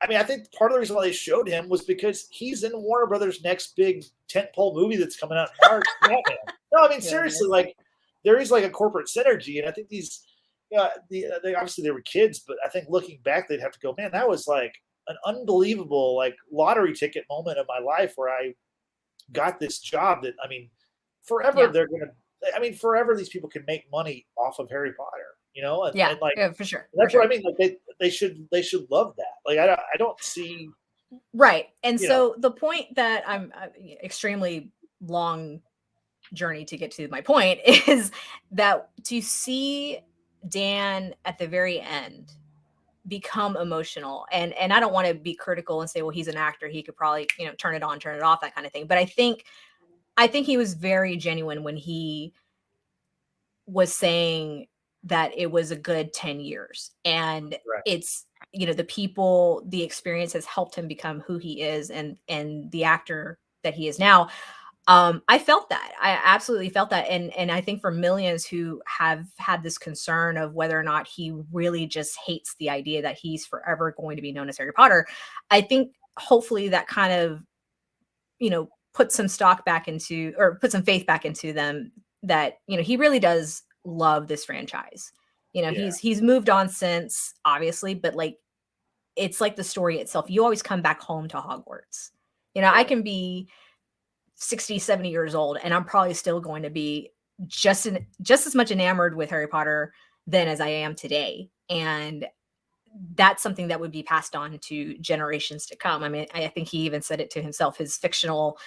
I mean, I think part of the reason why they showed him was because he's in Warner Brothers' next big tentpole movie that's coming out in March. Batman. No, I mean, seriously, like there is like a corporate synergy, and I think these, they obviously they were kids, but I think looking back, they'd have to go, man, that was like an unbelievable like lottery ticket moment of my life where I got this job that, I mean, forever they're gonna. I mean, forever these people can make money off of Harry Potter, and like for sure. That's what I mean. Like they should love that. Like I don't see right. And so the point that I'm extremely long journey to get to my point is that to see Dan at the very end become emotional, and I don't want to be critical and say, well, he's an actor, he could probably turn it on, turn it off, that kind of thing, but I think he was very genuine when he was saying that it was a good 10 years and it's the people, the experience has helped him become who he is and the actor that he is now. I felt that. I absolutely felt that. And I think for millions who have had this concern of whether or not he really just hates the idea that he's forever going to be known as Harry Potter, I think hopefully that kind of, put some stock back into, or put some faith back into them that, he really does love this franchise. He's moved on since, obviously, but like, it's like the story itself. You always come back home to Hogwarts. I can be 60, 70 years old, and I'm probably still going to be just as much enamored with Harry Potter then as I am today. And that's something that would be passed on to generations to come. I mean, I think he even said it to himself, his fictional,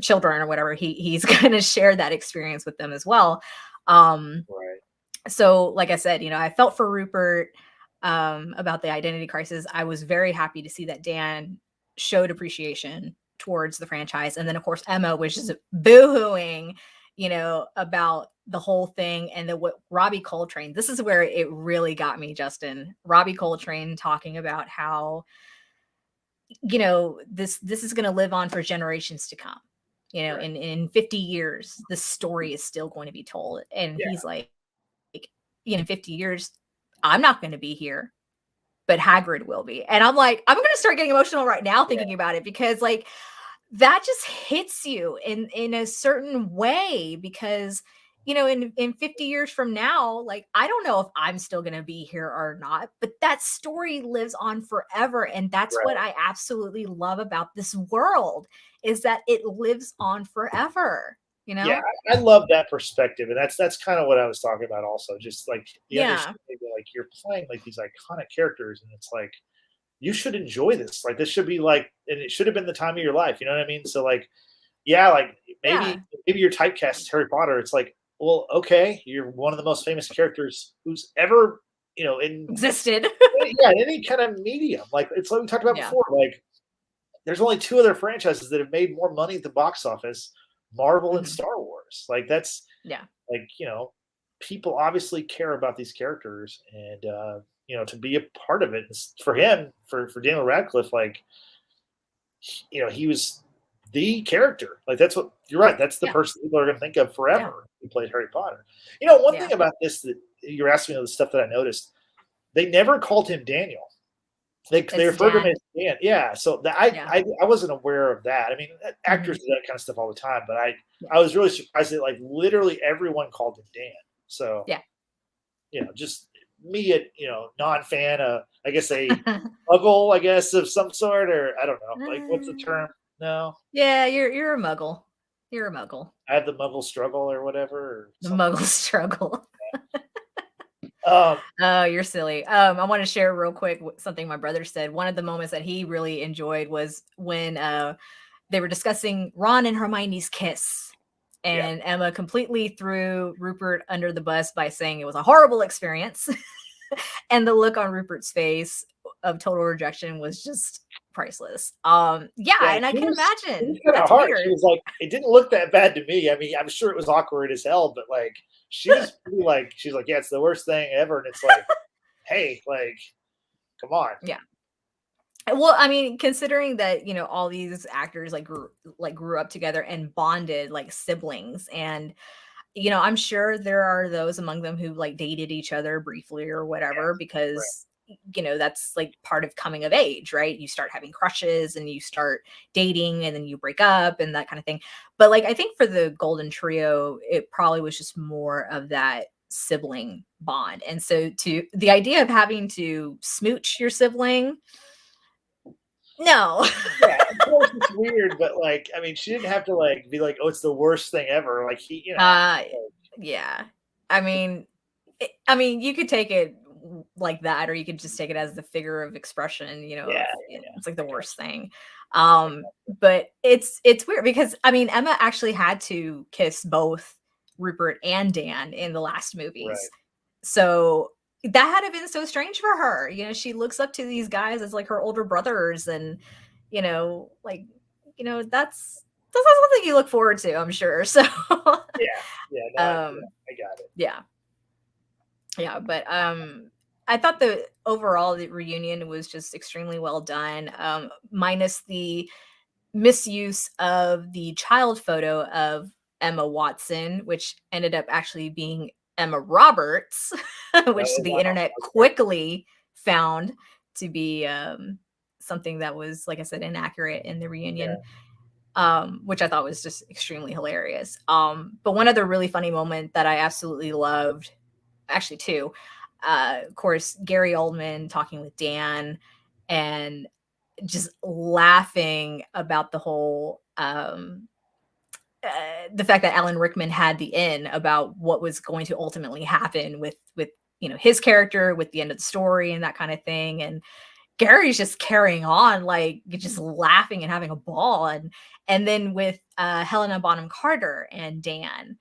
children or whatever, he's going to share that experience with them as well. So like I said, I felt for Rupert about the identity crisis. I was very happy to see that Dan showed appreciation towards the franchise. And then of course, Emma was just boo-hooing, about the whole thing. And what Robbie Coltrane, this is where it really got me, Justin. Robbie Coltrane talking about how, this is going to live on for generations to come. In 50 years, the story is still going to be told. And he's like, in 50 years, I'm not going to be here, but Hagrid will be. And I'm like, I'm going to start getting emotional right now thinking about it, because like, that just hits you in a certain way, because in 50 years from now, like, I don't know if I'm still going to be here or not, but that story lives on forever. And that's what I absolutely love about this world, is that it lives on forever. Yeah, I love that perspective, and that's kind of what I was talking about also, just like the understanding that, like, you're playing like these iconic characters, and it's like you should enjoy this. Like, this should be like, and it should have been the time of your life. You know what I mean? So like, like maybe you're typecast as Harry Potter. It's like, well, okay, you're one of the most famous characters who's ever existed. In any kind of medium. Like, it's like we talked about before. Like, there's only two other franchises that have made more money at the box office: Marvel and Star Wars. Like, that's like, people obviously care about these characters, and to be a part of it for him, for Daniel Radcliffe, like, he was the character. Like, that's what you're right. That's the person people are going to think of forever who played Harry Potter. One thing about this that you're asking me, the stuff that I noticed, they never called him Daniel. They referred to him as Dan. Yeah. So I wasn't aware of that. I mean, actors do that kind of stuff all the time, but I was really surprised that like literally everyone called him Dan. So just me, non-fan, I guess a muggle, I guess, of some sort, or I don't know. Like, what's the term? No. Yeah, you're a muggle. You're a muggle. I have the muggle struggle or whatever. Or the muggle struggle. Oh, you're silly. I want to share real quick something my brother said. One of the moments that he really enjoyed was when they were discussing Ron and Hermione's kiss. And Emma completely threw Rupert under the bus by saying it was a horrible experience. And the look on Rupert's face of total rejection was just priceless. And I can imagine. That's hard. Weird. She was like, it didn't look that bad to me. I mean, I'm sure it was awkward as hell, but like, she was pretty like, she's like, yeah, it's the worst thing ever. And it's like, hey, like, come on. Yeah. Well, I mean, considering that, all these actors grew up together and bonded like siblings, and I'm sure there are those among them who like dated each other briefly or whatever, Right. because that's like part of coming of age, right? You start having crushes and you start dating and then you break up and that kind of thing. But like, I think for the Golden Trio, it probably was just more of that sibling bond. And so to the idea of having to smooch your sibling, no. Yeah, of course it's weird, but like, I mean, she didn't have to like be like, "Oh, it's the worst thing ever." Like uh yeah. I mean, you could take it like that, or you could just take it as the figure of expression. yeah, It's like the I got worst thing. I got But it's weird because I mean, Emma actually had to kiss both Rupert and Dan in the last movies, right. so that had to have been so strange for her. She looks up to these guys as like her older brothers, and like that's not something you look forward to, I'm sure. So, Yeah, yeah, no, um, I got it. yeah. Yeah, but I thought the reunion was just extremely well done, minus the misuse of the child photo of Emma Watson, which ended up actually being Emma Roberts, which Oh, the wow. internet Okay. quickly found to be something that was, like I said, inaccurate in the reunion, Yeah, which I thought was just extremely hilarious. But one other really funny moment that I absolutely loved, actually two, of course, Gary Oldman talking with Dan and just laughing about the whole the fact that Alan Rickman had the in about what was going to ultimately happen with his character, with the end of the story and that kind of thing. And Gary's just carrying on, like just laughing and having a ball. And then with Helena Bonham Carter and Dan,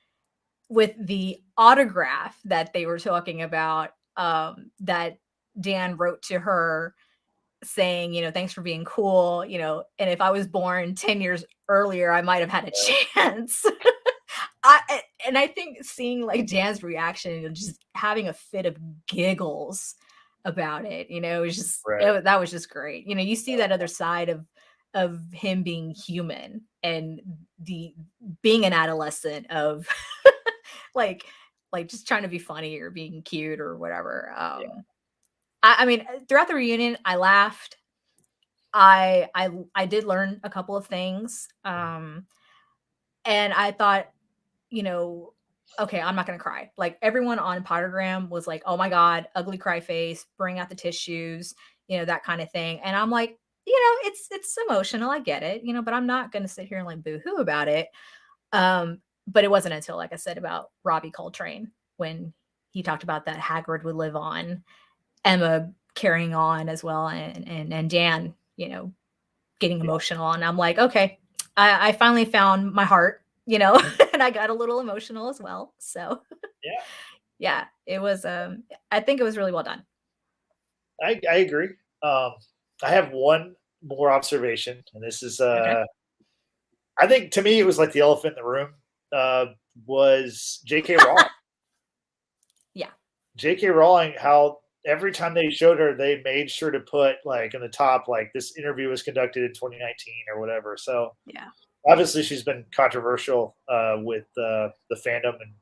with the autograph that they were talking about, that Dan wrote to her saying, thanks for being cool, and if I was born 10 years earlier, I might have had a chance. And I think seeing like Dan's reaction and just having a fit of giggles about it, it was just right. that was just great. You see that other side of him being human and the being an adolescent of like just trying to be funny or being cute or whatever. I mean, throughout the reunion, I laughed. I did learn a couple of things, and I thought, you know, okay, I'm not gonna cry. Like everyone on Pottergram was like, "Oh my god, ugly cry face, bring out the tissues," that kind of thing. And I'm like, it's emotional. I get it, but I'm not gonna sit here and like boo-hoo about it. But it wasn't until, like I said, about Robbie Coltrane when he talked about that Hagrid would live on, Emma carrying on as well, and Dan, getting Yeah, emotional. And I'm like, okay, I finally found my heart, and I got a little emotional as well. So yeah, yeah, it was I think it was really well done. I agree. Um, I have one more observation, and this is, Okay. I think to me, it was like the elephant in the room, uh, was J.K. Rowling. Yeah. J.K. Rowling, how every time they showed her, they made sure to put like in the top, like this interview was conducted in 2019 or whatever. So Yeah. obviously, she's been controversial with the fandom and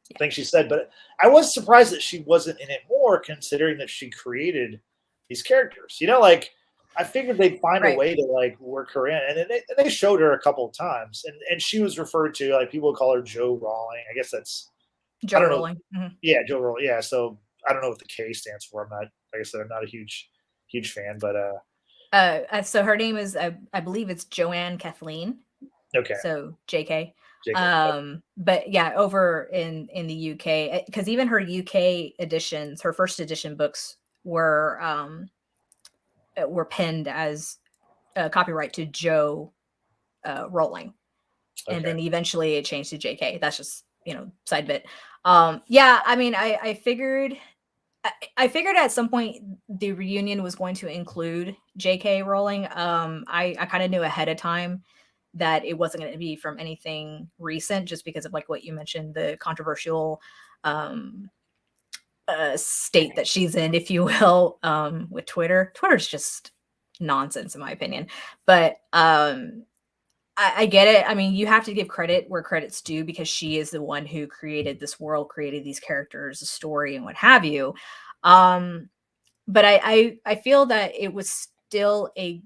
Yeah. things she said, but I was surprised that she wasn't in it more, considering that she created these characters. Like I figured they'd find a Right. way to like work her in, and they showed her a couple of times, and she was referred to, like, people would call her Joe Rowling. I guess that's, I Joe don't know. Rowling. Mhm. Yeah, Joe Rowling. Yeah, so I don't know what the K stands for. I'm not, like I said, I'm not a huge fan, but So her name is, I believe it's Joanne Kathleen. okay, So JK. JK. But yeah, over in the UK, because even her UK editions, her first edition books were penned as copyright to Joe Rowling, and Okay, then eventually it changed to JK. That's just side bit. Yeah, I mean, I figured. I figured at some point the reunion was going to include J.K. Rowling. I kind of knew ahead of time that it wasn't going to be from anything recent, just because of like what you mentioned, the controversial um, state that she's in, if you will, with Twitter. Twitter's just nonsense, in my opinion. But I get it. I mean, you have to give credit where credit's due because she is the one who created this world, created these characters, a story, and what have you. But I feel that it was still a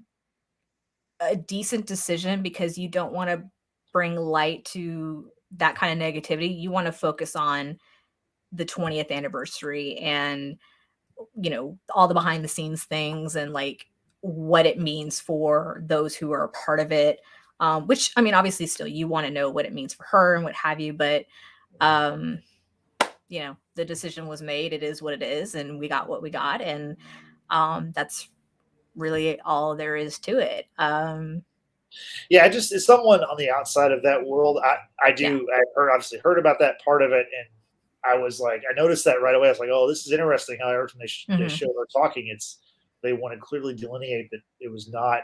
decent decision because you don't want to bring light to that kind of negativity. You want to focus on the 20th anniversary and all the behind the scenes things and like what it means for those who are a part of it. Which I mean, obviously, still you want to know what it means for her and what have you, but the decision was made. It is what it is, and we got what we got, and that's really all there is to it. Yeah, just as someone on the outside of that world, I obviously heard about that part of it, and I was like, I noticed that right away. I was like, oh, this is interesting. However, when they showed her talking, they want to clearly delineate that it was not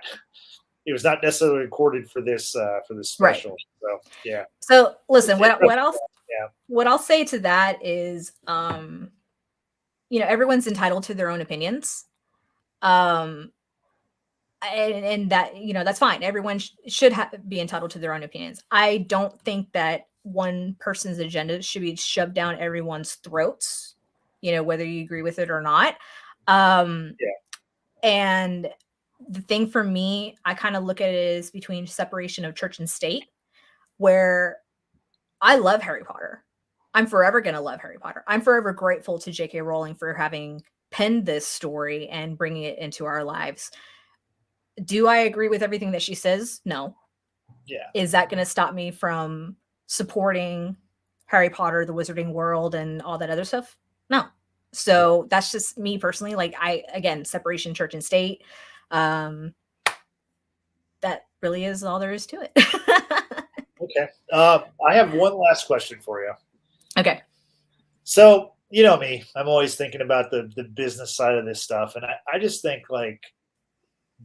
necessarily recorded for this special. Right. So yeah. So listen, what I'll say to that is, everyone's entitled to their own opinions. And that, that's fine. Everyone should be entitled to their own opinions. I don't think that one person's agenda should be shoved down everyone's throats, whether you agree with it or not. And the thing for me, I kind of look at it as between separation of church and state, where I love Harry Potter. I'm forever going to love Harry Potter. I'm forever grateful to J.K. Rowling for having penned this story and bringing it into our lives. Do I agree with everything that she says? No. Yeah. Is that going to stop me from supporting Harry Potter, the Wizarding World, and all that other stuff? No. So that's just me personally. Like again, separation church and state. That really is all there is to it. Okay. I have one last question for you. Okay. So, you know me, I'm always thinking about the business side of this stuff. And I just think, like,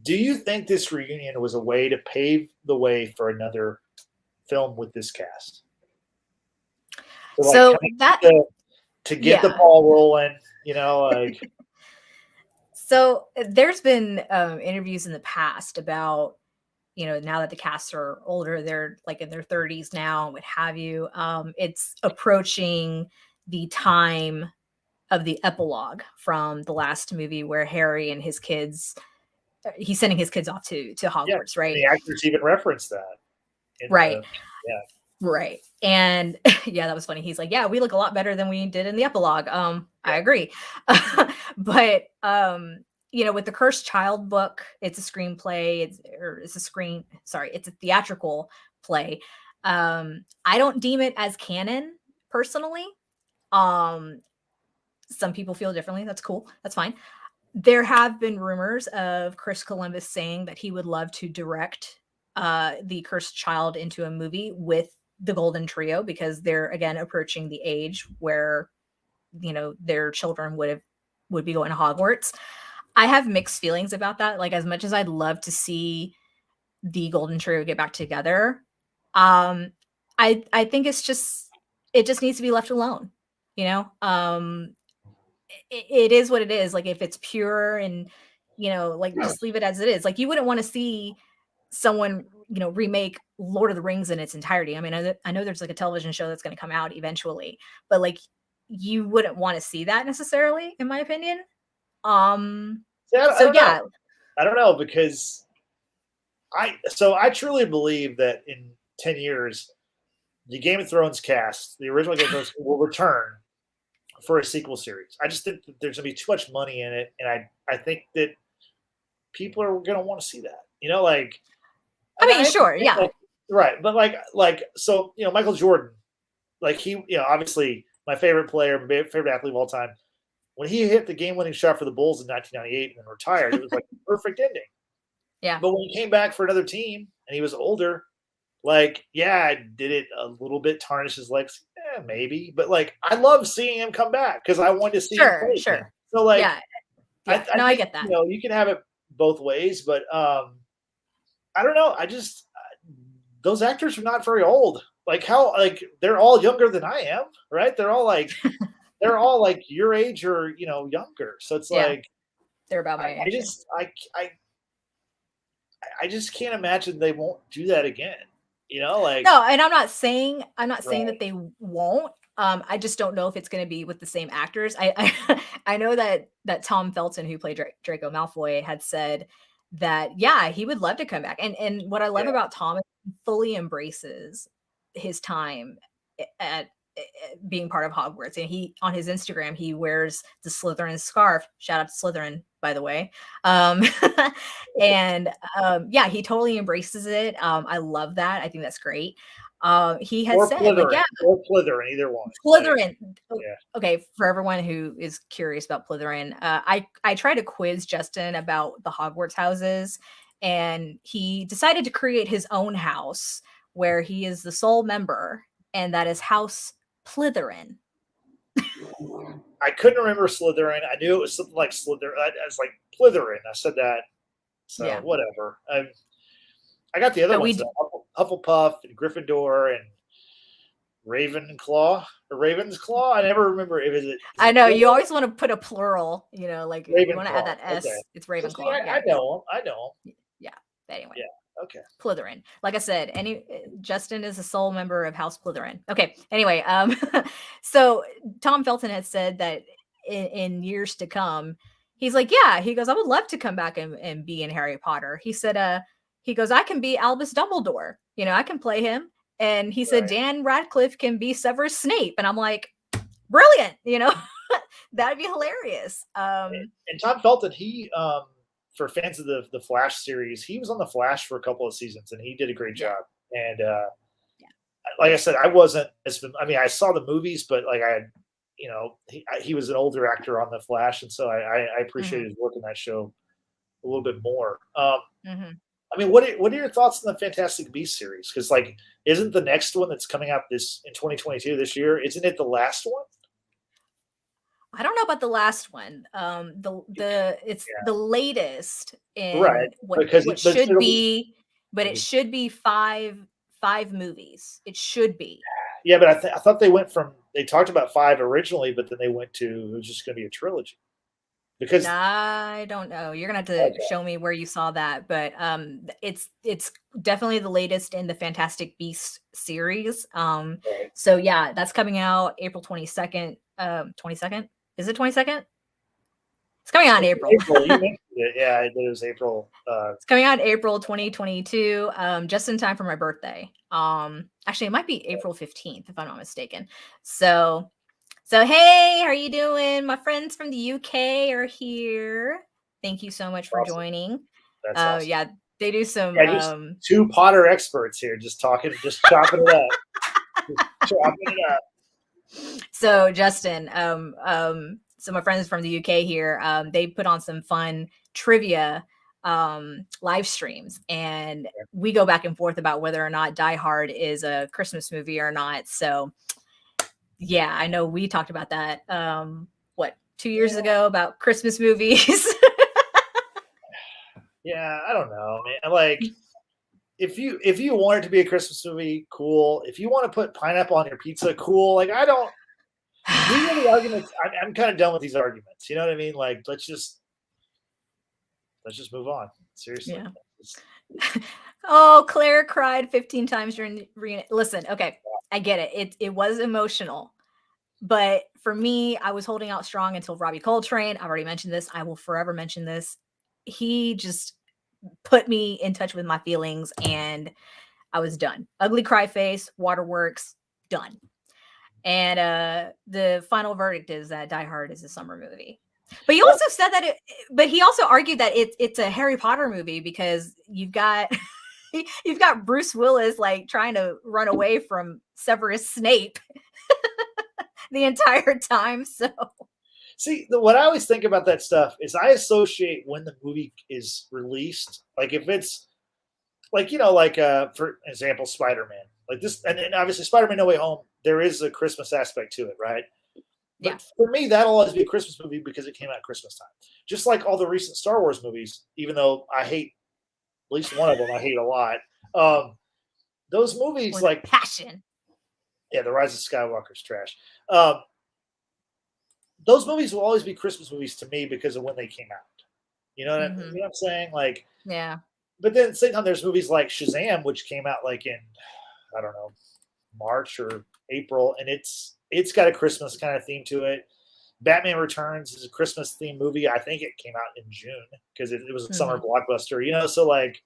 do you think this reunion was a way to pave the way for another film with this cast? So to get the ball rolling, like. So there's been interviews in the past about, now that the casts are older, they're like in their 30s now, what have you. It's approaching the time of the epilogue from the last movie where Harry and his kids, he's sending his kids off to Hogwarts, right? The actors even referenced that. Right. Right. And yeah, that was funny. He's like, yeah, we look a lot better than we did in the epilogue. I agree. But with the Cursed Child book, it's a screenplay. It's a theatrical play. I don't deem it as canon personally. Some people feel differently. That's cool. That's fine. There have been rumors of Chris Columbus saying that he would love to direct the Cursed Child into a movie with the Golden Trio, because they're again approaching the age where their children would be going to Hogwarts. I have mixed feelings about that. Like, as much as I'd love to see the Golden Trio get back together, I think it just needs to be left alone. It is what it is. Like, if it's pure and just leave it as it is. Like, you wouldn't want to see someone remake Lord of the Rings in its entirety. I mean, I know there's like a television show that's going to come out eventually, but like, you wouldn't want to see that necessarily, in my opinion. I don't know, because I truly believe that in 10 years, the Game of Thrones cast, the original Game of Thrones, will return for a sequel series. I just think that there's going to be too much money in it, and I think that people are going to want to see that. Sure, yeah, right, but so Michael Jordan, like, he, obviously my favorite player, my favorite athlete of all time. When he hit the game-winning shot for the Bulls in 1998 and then retired, it was like the perfect ending. Yeah. But when he came back for another team and he was older, like, did it a little bit tarnish his legs? Yeah, maybe. But like, I love seeing him come back because I wanted to see him play. Sure. So like, I get that. You can have it both ways, but I don't know. Those actors are not very old. Like, they're all younger than I am, right? They're all like your age or younger. So it's like, they're about my age. I just can't imagine they won't do that again. Like No, and I'm not saying right. that they won't. I just don't know if it's going to be with the same actors. I know that Tom Felton, who played Draco Malfoy, had said that yeah, he would love to come back. And what I love Yeah. about Tom is he fully embraces his time at being part of Hogwarts. And he on his Instagram he wears the Slytherin scarf. Shout out to Slytherin, by the way. Um, and yeah, he totally embraces it. I love that. I think that's great. He had Or said like, Slytherin. yeah, Or Slytherin, either one. Like, Slytherin. yeah. Okay, for everyone who is curious about Slytherin, I tried to quiz Justin about the Hogwarts houses, and he decided to create his own house where he is the sole member, and that is House Slytherin. I couldn't remember Slytherin. I knew it was something like Slytherin. I was like Slytherin. I said that. So Yeah, whatever. I got the other but ones though. Hufflepuff and Gryffindor and Ravenclaw or Ravensclaw. I never remember if is I it know you plural? always want to put a plural, like you want to add Ravenclaw. that Okay. S. It's So see, Ravenclaw. I Yeah, know him. I know him. yeah. Anyway. Yeah. Okay. Slytherin. Like I said, Justin is a sole member of House Slytherin. Okay. Anyway, so Tom Felton had said that in years to come, he's like, yeah, he goes, I would love to come back and be in Harry Potter. He said, he goes, I can be Albus Dumbledore. I can play him. And he said, Right. Dan Radcliffe can be Severus Snape. And I'm like, brilliant. That'd be hilarious. And Tom Felton, he for fans of the Flash series, he was on the Flash for a couple of seasons, and he did a great Yeah. job. And Yeah. like I said, I wasn't as I mean, I saw the movies, but like I had, he was an older actor on the Flash, and so I appreciated his work in that show a little bit more. Mhm. I mean, what are your thoughts on the Fantastic Beasts series? Because like, isn't the next one that's coming out this in 2022 this year? Isn't it the last one? I don't know about the last one. It's Yeah, the latest right. in Because what but should it'll be, be, but it should be five movies. It should be. yeah, but I thought they talked about 5 originally, but then they went to it was just going to be a trilogy because I don't know. You're gonna have to okay, show me where you saw that, but it's definitely the latest in the Fantastic Beasts series. right. So yeah, that's coming out April 22nd. 22nd? Is it 22nd? It's coming out in April. April, you mentioned it. Yeah, it was April. It's coming out in April 2022, just in time for my birthday. Actually, it might be April 15th, if I'm not mistaken. So hey, how are you doing? My friends from the UK are here. Thank you so much for Awesome. joining. That's awesome. Yeah, they do some. Yeah, just 2 Potter experts here, just talking, just chopping it up, just chopping it up. So Justin, so my friends from the UK here, they put on some fun trivia live streams, and we go back and forth about whether or not Die Hard is a Christmas movie or not. So yeah, I know we talked about that 2 years ago about Christmas movies. Yeah, I don't know, man. Like, if you want it to be a Christmas movie, cool. If you want to put pineapple on your pizza, cool. Like, I don't. These are the arguments. I'm kind of done with these arguments. You know what I mean? Like, let's just move on. Seriously. Yeah. Oh, Claire cried 15 times during listen, okay, I get it. It was emotional. But for me, I was holding out strong until Robbie Coltrane. I've already mentioned this. I will forever mention this. He just put me in touch with my feelings, and I was done. Ugly Cry Face, Waterworks, done. And the final verdict is that Die Hard is a summer movie. But he also said that but he also argued that it's a Harry Potter movie because you've got Bruce Willis like trying to run away from Severus Snape the entire time. So see, what I always think about that stuff is I associate when the movie is released. Like if it's like for example, Spider-Man. Like this, and obviously Spider-Man No Way Home, there is a Christmas aspect to it, right? But yeah. for me, that'll always be a Christmas movie because it came out Christmas time. Just like all the recent Star Wars movies, even though I hate at least one of them, I hate a lot. Those movies, like passion. Yeah, The Rise of Skywalker's trash. Those movies will always be Christmas movies to me because of when they came out. You know what I'm saying? Like, yeah. but then at the same time, there's movies like Shazam, which came out like in, I don't know, March or April, and it's got a Christmas kind of theme to it. Batman Returns is a Christmas themed movie. I think it came out in June because it was a summer blockbuster, so like,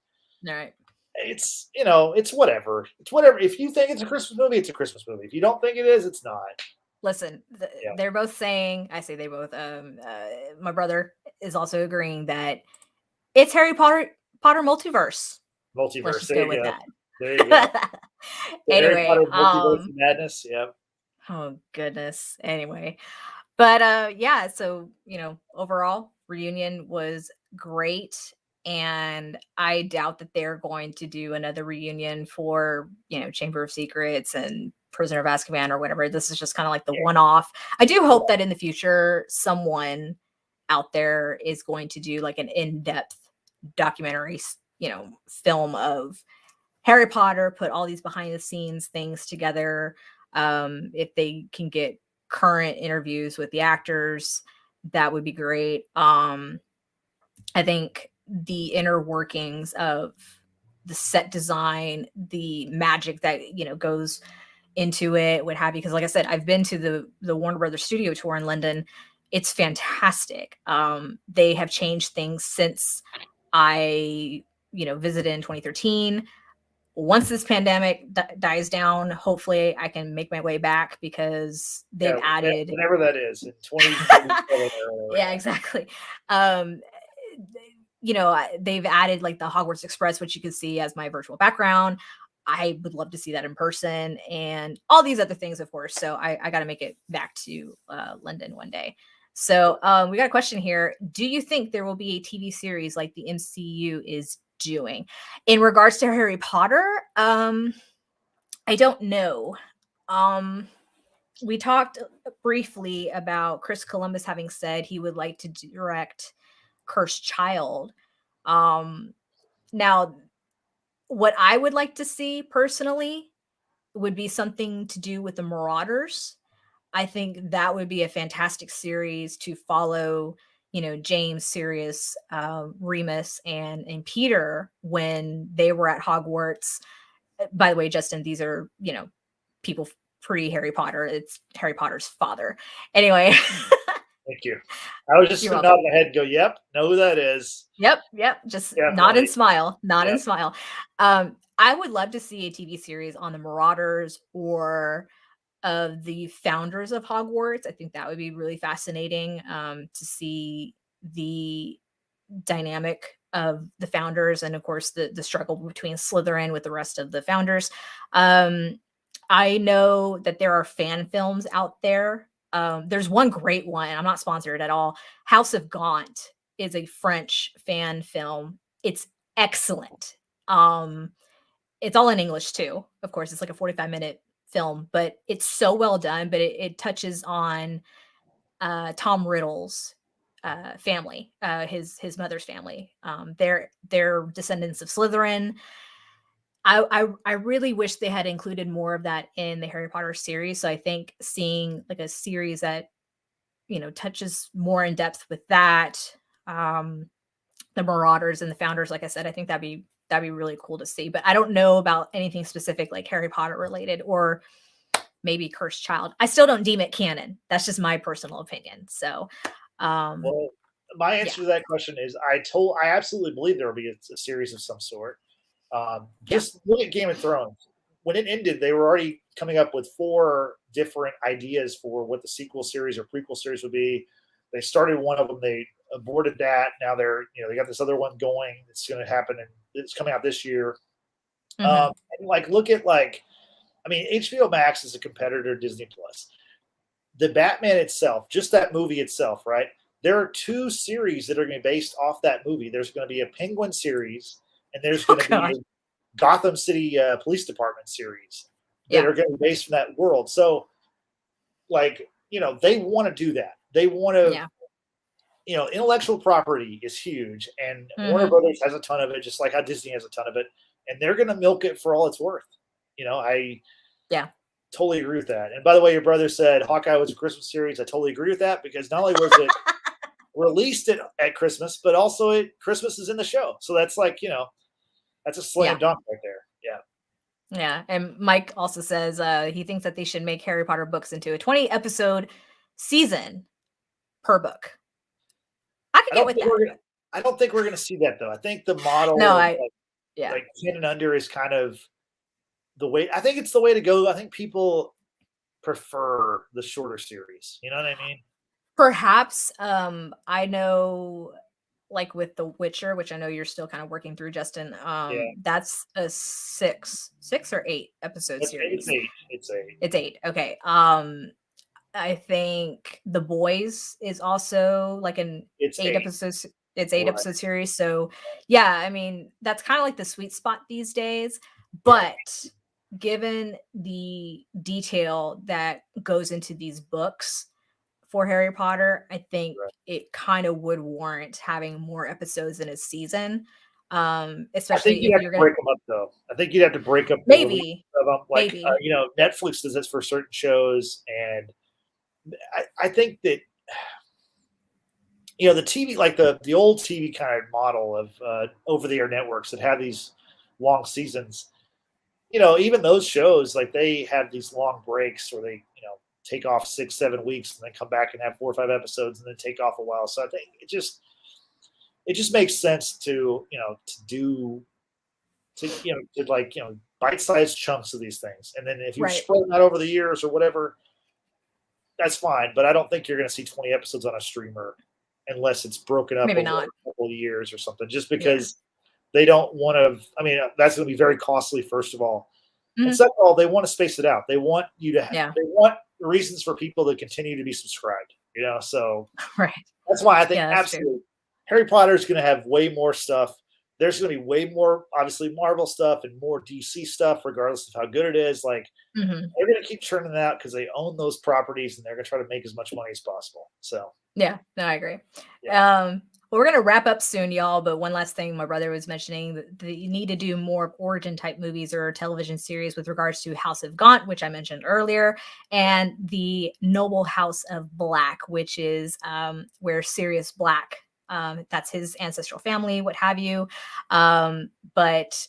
all right. It's it's whatever. It's whatever. If you think it's a Christmas movie, it's a Christmas movie. If you don't think it is, it's not. Listen, they're both saying. I say they both. My brother is also agreeing that it's Harry Potter multiverse. Multiverse. Let's just go with that. There you go. Anyway, Harry Potter multiverse of madness. Yeah. Oh goodness. Anyway, but yeah. So overall, reunion was great. And I doubt that they're going to do another reunion for, Chamber of Secrets and Prisoner of Azkaban or whatever. This is just kind of like the one-off. I do hope that in the future, someone out there is going to do like an in-depth documentary, film of Harry Potter, put all these behind-the-scenes things together. If they can get current interviews with the actors, that would be great. I think the inner workings of the set design, the magic that goes into it, what have you. Because like I said, I've been to the Warner Brothers studio tour in London. It's fantastic. They have changed things since I visited in 2013. Once this pandemic dies down, hopefully I can make my way back because they've added whatever that is in 2027. Yeah, exactly. They've added like the Hogwarts Express, which you can see as my virtual background. I would love to see that in person and all these other things, of course. So I got to make it back to London one day. So we got a question here. Do you think there will be a TV series like the MCU is doing in regards to Harry Potter? I don't know. We talked briefly about Chris Columbus having said he would like to direct Cursed Child. Now, what I would like to see personally would be something to do with the Marauders. I think that would be a fantastic series to follow, James, Sirius, Remus, and Peter when they were at Hogwarts. By the way, Justin, these are, people pre-Harry Potter. It's Harry Potter's father. Anyway. Thank you. I was just going to nod my head and go, yep, know who that is. Yep. Just nod and smile. And smile. I would love to see a TV series on the Marauders or of the founders of Hogwarts. I think that would be really fascinating to see the dynamic of the founders and, of course, the struggle between Slytherin with the rest of the founders. I know that there are fan films out there. There's one great one. I'm not sponsored at all. House of Gaunt is a French fan film. It's excellent. It's all in English too. Of course, it's like a 45-minute film, but it's so well done. But it touches on Tom Riddle's family, his mother's family. They're descendants of Slytherin. I really wish they had included more of that in the Harry Potter series. So I think seeing like a series that, touches more in depth with that, the Marauders and the founders, like I said, I think that'd be really cool to see. But I don't know about anything specific like Harry Potter related or maybe Cursed Child. I still don't deem it canon. That's just my personal opinion. So, well, my answer to that question is I absolutely believe there will be a series of some sort. Just look at Game of Thrones. When it ended, they were already coming up with 4 different ideas for what the sequel series or prequel series would be. They started one of them. They aborted that. Now they're, they got this other one going. It's going to happen, and it's coming out this year. And look at HBOMax is a competitor to Disney Plus. The Batman itself, just that movie itself, right? There are 2 series that are going to be based off that movie. There's going to be a Penguin series, and there's going to be a Gotham City Police Department series that are going to be based from that world. So, they want to do that. They want to, intellectual property is huge, and Warner Brothers has a ton of it, just like how Disney has a ton of it, and they're going to milk it for all it's worth. I totally agree with that. And by the way, your brother said Hawkeye was a Christmas series. I totally agree with that because not only was it released at Christmas, but also Christmas is in the show. So that's That's a slam dunk right there. Yeah. Yeah. And Mike also says he thinks that they should make Harry Potter books into a 20 episode season per book. I could get with that. I don't think we're going to see that though. I think the model like Ken and Under is kind of the way. I think it's the way to go. I think people prefer the shorter series. You know what I mean? Perhaps. I know, like with The Witcher, which I know you're still kind of working through, Justin. That's a six or 8 episode series. It's 8. Okay. I think The Boys is also like an 8 episodes. It's 8 episode series. So yeah, I mean, that's kind of like the sweet spot these days. But given the detail that goes into these books for Harry Potter, I think it kind of would warrant having more episodes in a season. Especially if you're going to break them up, though. I think you'd have to break up maybe of them. Like Netflix does this for certain shows, and I think that the TV, like the old TV kind of model of over-the-air networks that have these long seasons. Even those shows, like they have these long breaks where they take off 6-7 weeks and then come back and have 4 or 5 episodes and then take off a while. So I think it just makes sense to bite-sized chunks of these things. And then if you spread that over the years or whatever, that's fine. But I don't think you're going to see 20 episodes on a streamer unless it's broken up over a couple of years or something, just because they don't want to. I mean, that's going to be very costly, first of all. And second of all, they want to space it out. They want you to they want reasons for people to continue to be subscribed, so that's why I think absolutely Harry Potter is going to have way more stuff. There's going to be way more, obviously, Marvel stuff and more DC stuff, regardless of how good it is. Like they're going to keep churning it out because they own those properties and they're going to try to make as much money as possible. So I agree. Well, we're going to wrap up soon, y'all. But one last thing my brother was mentioning, that you need to do more origin type movies or television series with regards to House of Gaunt, which I mentioned earlier, and the Noble House of Black, which is where Sirius Black, that's his ancestral family, what have you. But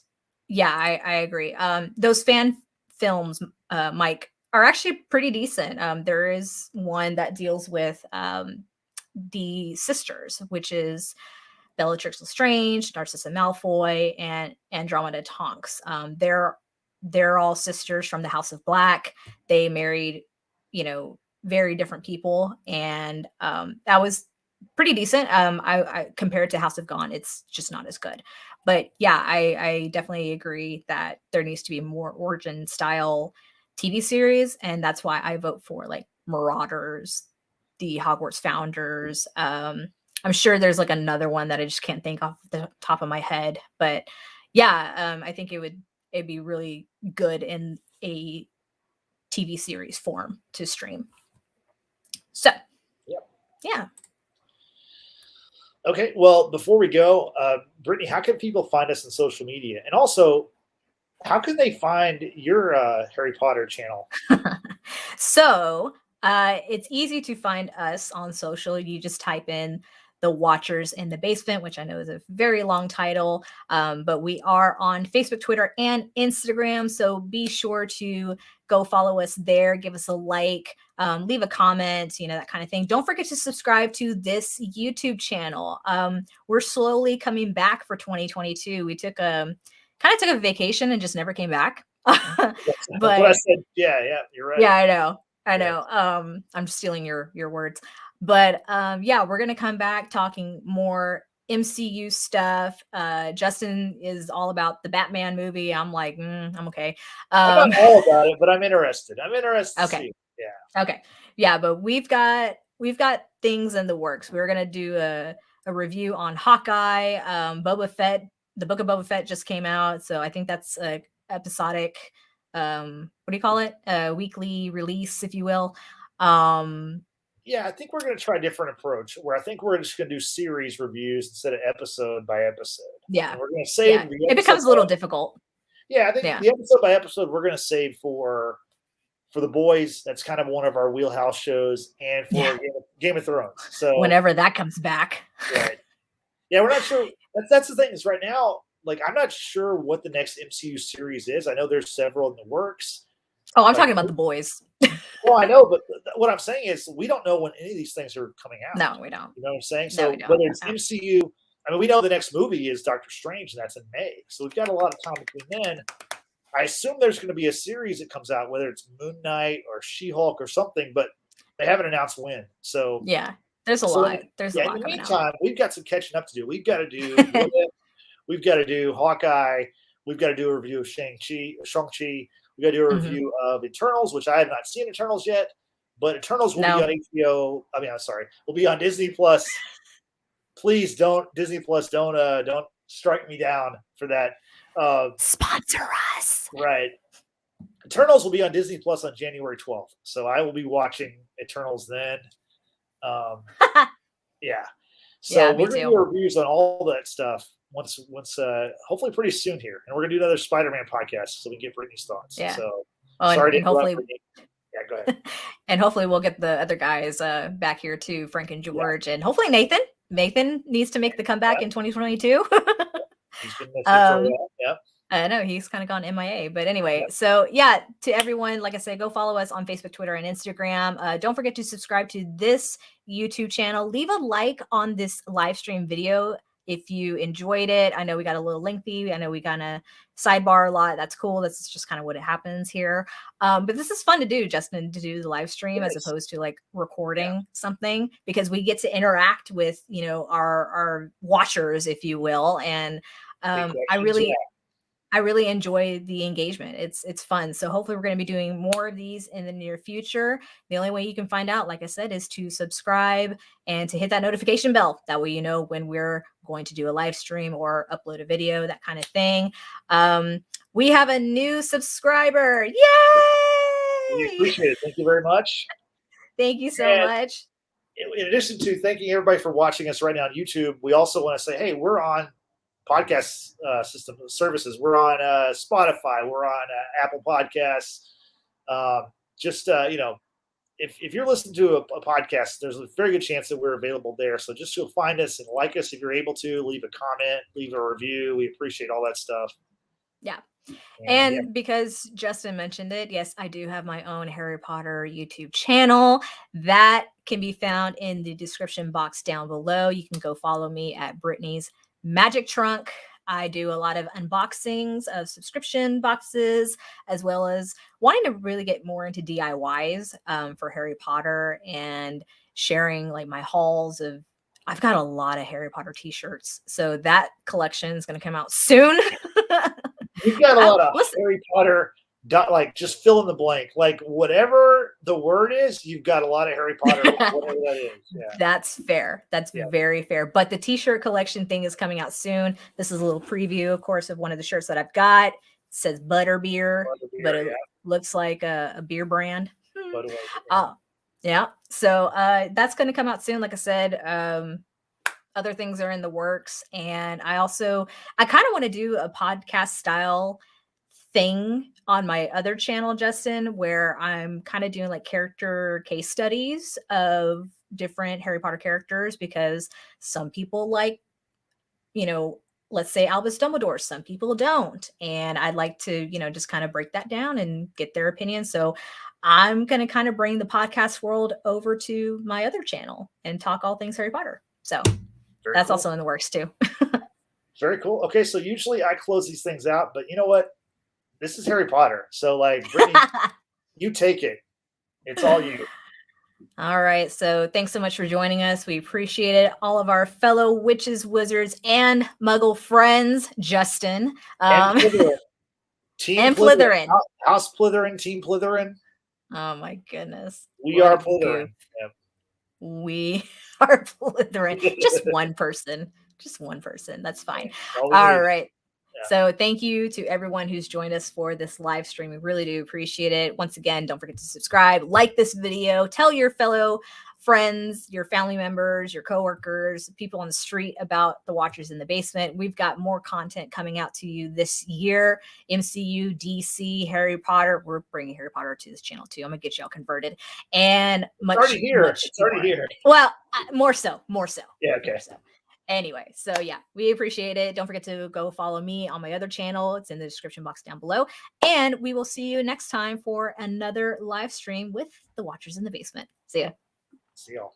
yeah, I agree. Those fan films, Mike, are actually pretty decent. There is one that deals with the sisters, which is Bellatrix Lestrange, Narcissa Malfoy, and Andromeda Tonks. They're all sisters from the House of Black. They married, very different people, and that was pretty decent. I compared to House of Gaunt, it's just not as good. But yeah, I definitely agree that there needs to be more origin style TV series, and that's why I vote for like Marauders, the Hogwarts Founders. I'm sure there's like another one that I just can't think off the top of my head, but yeah, I think it'd be really good in a TV series form to stream. So, yeah. Okay, well, before we go, Brittany, how can people find us on social media? And also, how can they find your Harry Potter channel? So, it's easy to find us on social. You just type in The Watchers in the Basement, which I know is a very long title, but we are on Facebook, Twitter, and Instagram. So be sure to go follow us there, give us a like, leave a comment, that kind of thing. Don't forget to subscribe to this YouTube channel. We're slowly coming back for 2022. We took a vacation and just never came back. But what I said, yeah, you're right. Yeah, I know. I'm stealing your words, but we're gonna come back talking more MCU stuff. Justin is all about the Batman movie. I'm like, I'm okay. I'm not all about it, but I'm interested. To see. Yeah. Okay. Yeah, but we've got things in the works. We're gonna do a review on Hawkeye, Boba Fett. The book of Boba Fett just came out, so I think that's a episodic. What do you call it? Weekly release, if you will. Yeah, I think we're going to try a different approach where I think we're just going to do series reviews instead of episode by episode. Yeah. And we're going to save it becomes a little difficult. Yeah, I think the episode by episode we're going to save for The Boys. That's kind of one of our wheelhouse shows, and for Game of Thrones. So whenever that comes back. Right. Yeah, we're not sure. That's the thing is right now like, I'm not sure what the next MCU series is. I know there's several in the works. Oh, I'm talking about the boys. Well, I know, but what I'm saying is we don't know when any of these things are coming out. No, we don't. You know what I'm saying? No, So we don't. whether it's MCU, I mean, we know the next movie is Doctor Strange, and that's in May. So we've got a lot of time between then. I assume there's going to be a series that comes out, whether it's Moon Knight or She-Hulk or something, but they haven't announced when. So yeah, there's a lot. There's a lot. In the coming meantime, out. we've got some catching up to do. We've got to do we've got to do Hawkeye. We've got to do a review of Shang-Chi. We got to do a review of Eternals, which I have not seen Eternals yet, but Eternals will be on HBO. I mean, I'm sorry, will be on Disney Plus. Please don't Disney Plus don't strike me down for that. Sponsor us, right? Eternals will be on Disney Plus on January 12th, so I will be watching Eternals then. Yeah. So we're going to do reviews on all that stuff once hopefully pretty soon here, and we're going to do another Spider-Man podcast so we can get Brittany's thoughts. Yeah. So sorry to hopefully. Yeah, go ahead. And hopefully we'll get the other guys back here too, Frank and George, and hopefully Nathan. Nathan needs to make the comeback in 2022. He's been missing for a while. Yeah. I know he's kind of gone MIA, but anyway, so yeah, to everyone, like I said, go follow us on Facebook, Twitter, and Instagram. Don't forget to subscribe to this YouTube channel. Leave a like on this live stream video if you enjoyed it. I know we got a little lengthy. I know we kind of sidebar a lot. That's cool. That's just kind of what it happens here. But this is fun to do, Justin, to do the live stream as opposed to like recording something, because we get to interact with, our watchers, if you will. And I really enjoy the engagement. It's fun. So hopefully we're going to be doing more of these in the near future. The only way you can find out, like I said, is to subscribe and to hit that notification bell. That way you know when we're going to do a live stream or upload a video, that kind of thing. We have a new subscriber. Yay! We appreciate it. Thank you very much. Thank you so much. In addition to thanking everybody for watching us right now on YouTube, we also want to say, hey, we're on podcast system services. We're on Spotify. We're on Apple Podcasts. If you're listening to a podcast, there's a very good chance that we're available there. So just go find us and like us if you're able to. Leave a comment, leave a review. We appreciate all that stuff. Yeah. And because Justin mentioned it, yes, I do have my own Harry Potter YouTube channel that can be found in the description box down below. You can go follow me at Brittany's Magic Trunk. I do a lot of unboxings of subscription boxes, as well as wanting to really get more into DIYs for Harry Potter and sharing like my hauls of. I've got a lot of Harry Potter t-shirts, so that collection is going to come out soon. You've got a lot of Harry Potter, like just fill in the blank. Like whatever the word is, you've got a lot of Harry Potter, whatever that is. Yeah. That's fair. That's very fair. But the t-shirt collection thing is coming out soon. This is a little preview, of course, of one of the shirts that I've got. It says Butterbeer, but it looks like a beer brand. Yeah. So that's going to come out soon. Like I said, other things are in the works. And I kind of want to do a podcast style thing on my other channel, Justin, where I'm kind of doing like character case studies of different Harry Potter characters, because some people like, let's say Albus Dumbledore, some people don't. And I'd like to, just kind of break that down and get their opinion. So I'm going to kind of bring the podcast world over to my other channel and talk all things Harry Potter. So that's cool. Also in the works too. Very cool. Okay. So usually I close these things out, but you know what? This is Harry Potter. So like, Brittany, you take it. It's all you. All right. So thanks so much for joining us. We appreciate it. All of our fellow witches, wizards, and muggle friends, Justin. And Plytherin. House Plytherin, Team Plytherin. Oh my goodness. We are Plytherin. Yep. We are Plytherin. Just one person. That's fine. All right. Yeah. So thank you to everyone who's joined us for this live stream. We really do appreciate it. Once again, don't forget to subscribe, like this video, tell your fellow friends, your family members, your coworkers, people on the street about the Watchers in the Basement. We've got more content coming out to you this year. MCU, DC, Harry Potter. We're bringing Harry Potter to this channel too. I'm gonna get y'all converted. And it's already here. Well, more so. Yeah. Okay. More so. Anyway, so yeah, we appreciate it. Don't forget to go follow me on my other channel. It's in the description box down below. And we will see you next time for another live stream with the Watchers in the Basement. See ya. See y'all.